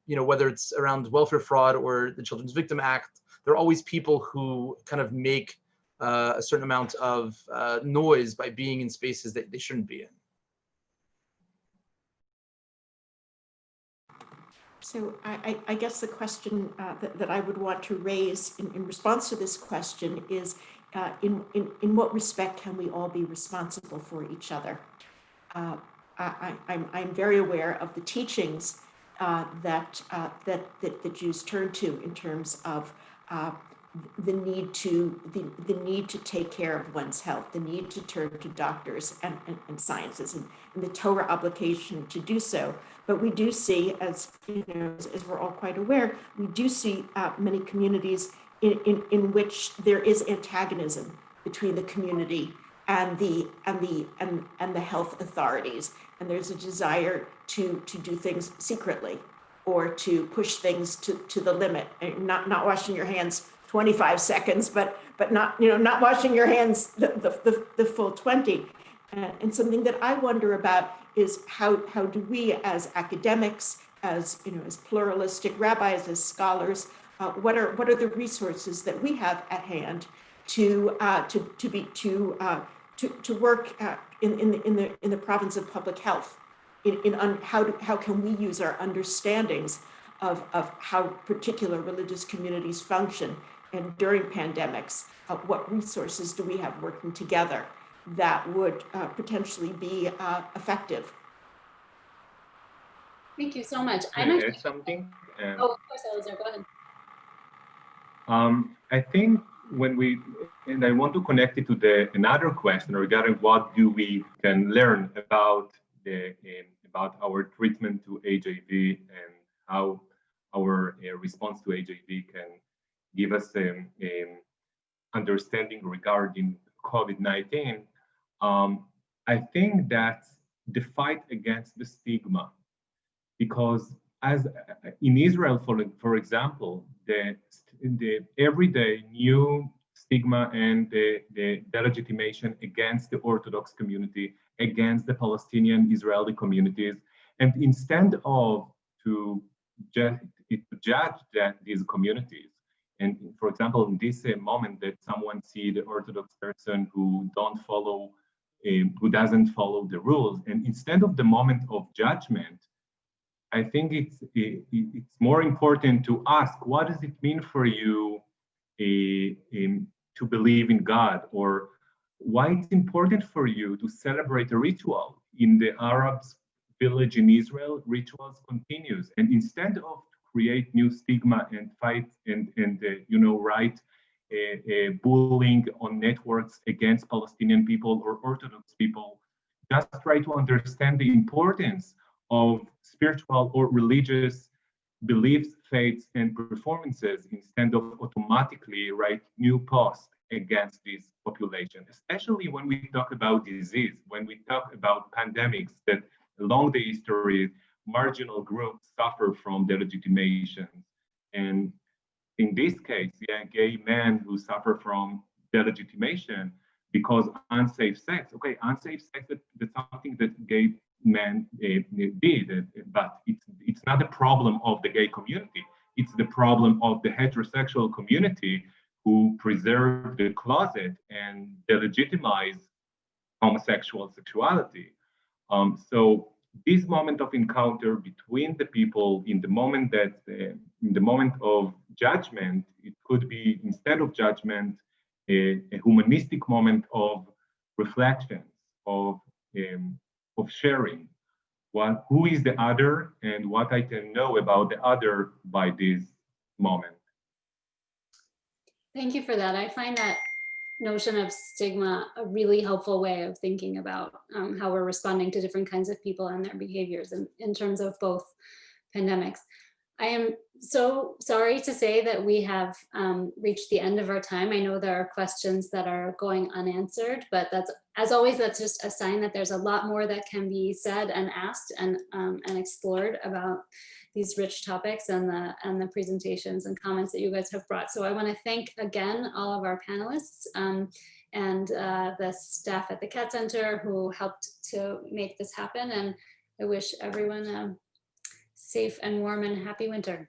whether it's around welfare fraud or the Children's Victim Act, there are always people who kind of make a certain amount of noise by being in spaces that they shouldn't be in. So I guess the question that I would want to raise in response to this question is, in what respect can we all be responsible for each other? I'm very aware of the teachings that the Jews turn to in terms of the need to take care of one's health, the need to turn to doctors and sciences, and the Torah obligation to do so. But we do see, as we're all quite aware, we do see many communities in which there is antagonism between the community and the health authorities, and there's a desire to do things secretly or to push things to the limit, and not washing your hands 25 seconds, but not washing your hands the full 20. And something that I wonder about is how do we, as academics, as pluralistic rabbis, as scholars, what are the resources that we have at hand to work in the province of public health, how can we use our understandings of how particular religious communities function, and during pandemics, what resources do we have working together that would potentially be effective? Thank you so much. Can I add something? Oh, of course, Elazar, go ahead. I think and I want to connect it to another question regarding what do we can learn about our treatment to HIV and how our response to HIV can give us understanding regarding COVID-19. I think that's the fight against the stigma, because as in Israel, for example, the everyday new stigma and the delegitimation against the Orthodox community, against the Palestinian Israeli communities, and instead of to just is to judge these communities. And for example, in this moment that someone see the Orthodox person who who doesn't follow the rules, and instead of the moment of judgment, I think it's more important to ask, what does it mean for you to believe in God, or why it's important for you to celebrate a ritual? In the Arabs village in Israel, rituals continues, and instead of create new stigma and fight and write bullying on networks against Palestinian people or Orthodox people, just try to understand the importance of spiritual or religious beliefs, faiths, and performances instead of automatically write new posts against this population, especially when we talk about disease, when we talk about pandemics that along the history, marginal groups suffer from delegitimation. And in this case, gay men who suffer from delegitimation because unsafe sex. Okay, unsafe sex, that's something that gay men did, but it's not the problem of the gay community. It's the problem of the heterosexual community who preserve the closet and delegitimize homosexual sexuality. So this moment of encounter between the people in the moment of judgment, it could be, instead of judgment, a humanistic moment of reflection, of sharing who is the other and what I can know about the other by this moment. Thank you for that. I find that notion of stigma a really helpful way of thinking about how we're responding to different kinds of people and their behaviors in terms of both pandemics. I am so sorry to say that we have reached the end of our time. I know there are questions that are going unanswered, but that's, as always, that's just a sign that there's a lot more that can be said and asked and explored about these rich topics and the presentations and comments that you guys have brought. So I want to thank again all of our panelists and the staff at the Cat Center who helped to make this happen. And I wish everyone a safe and warm and happy winter.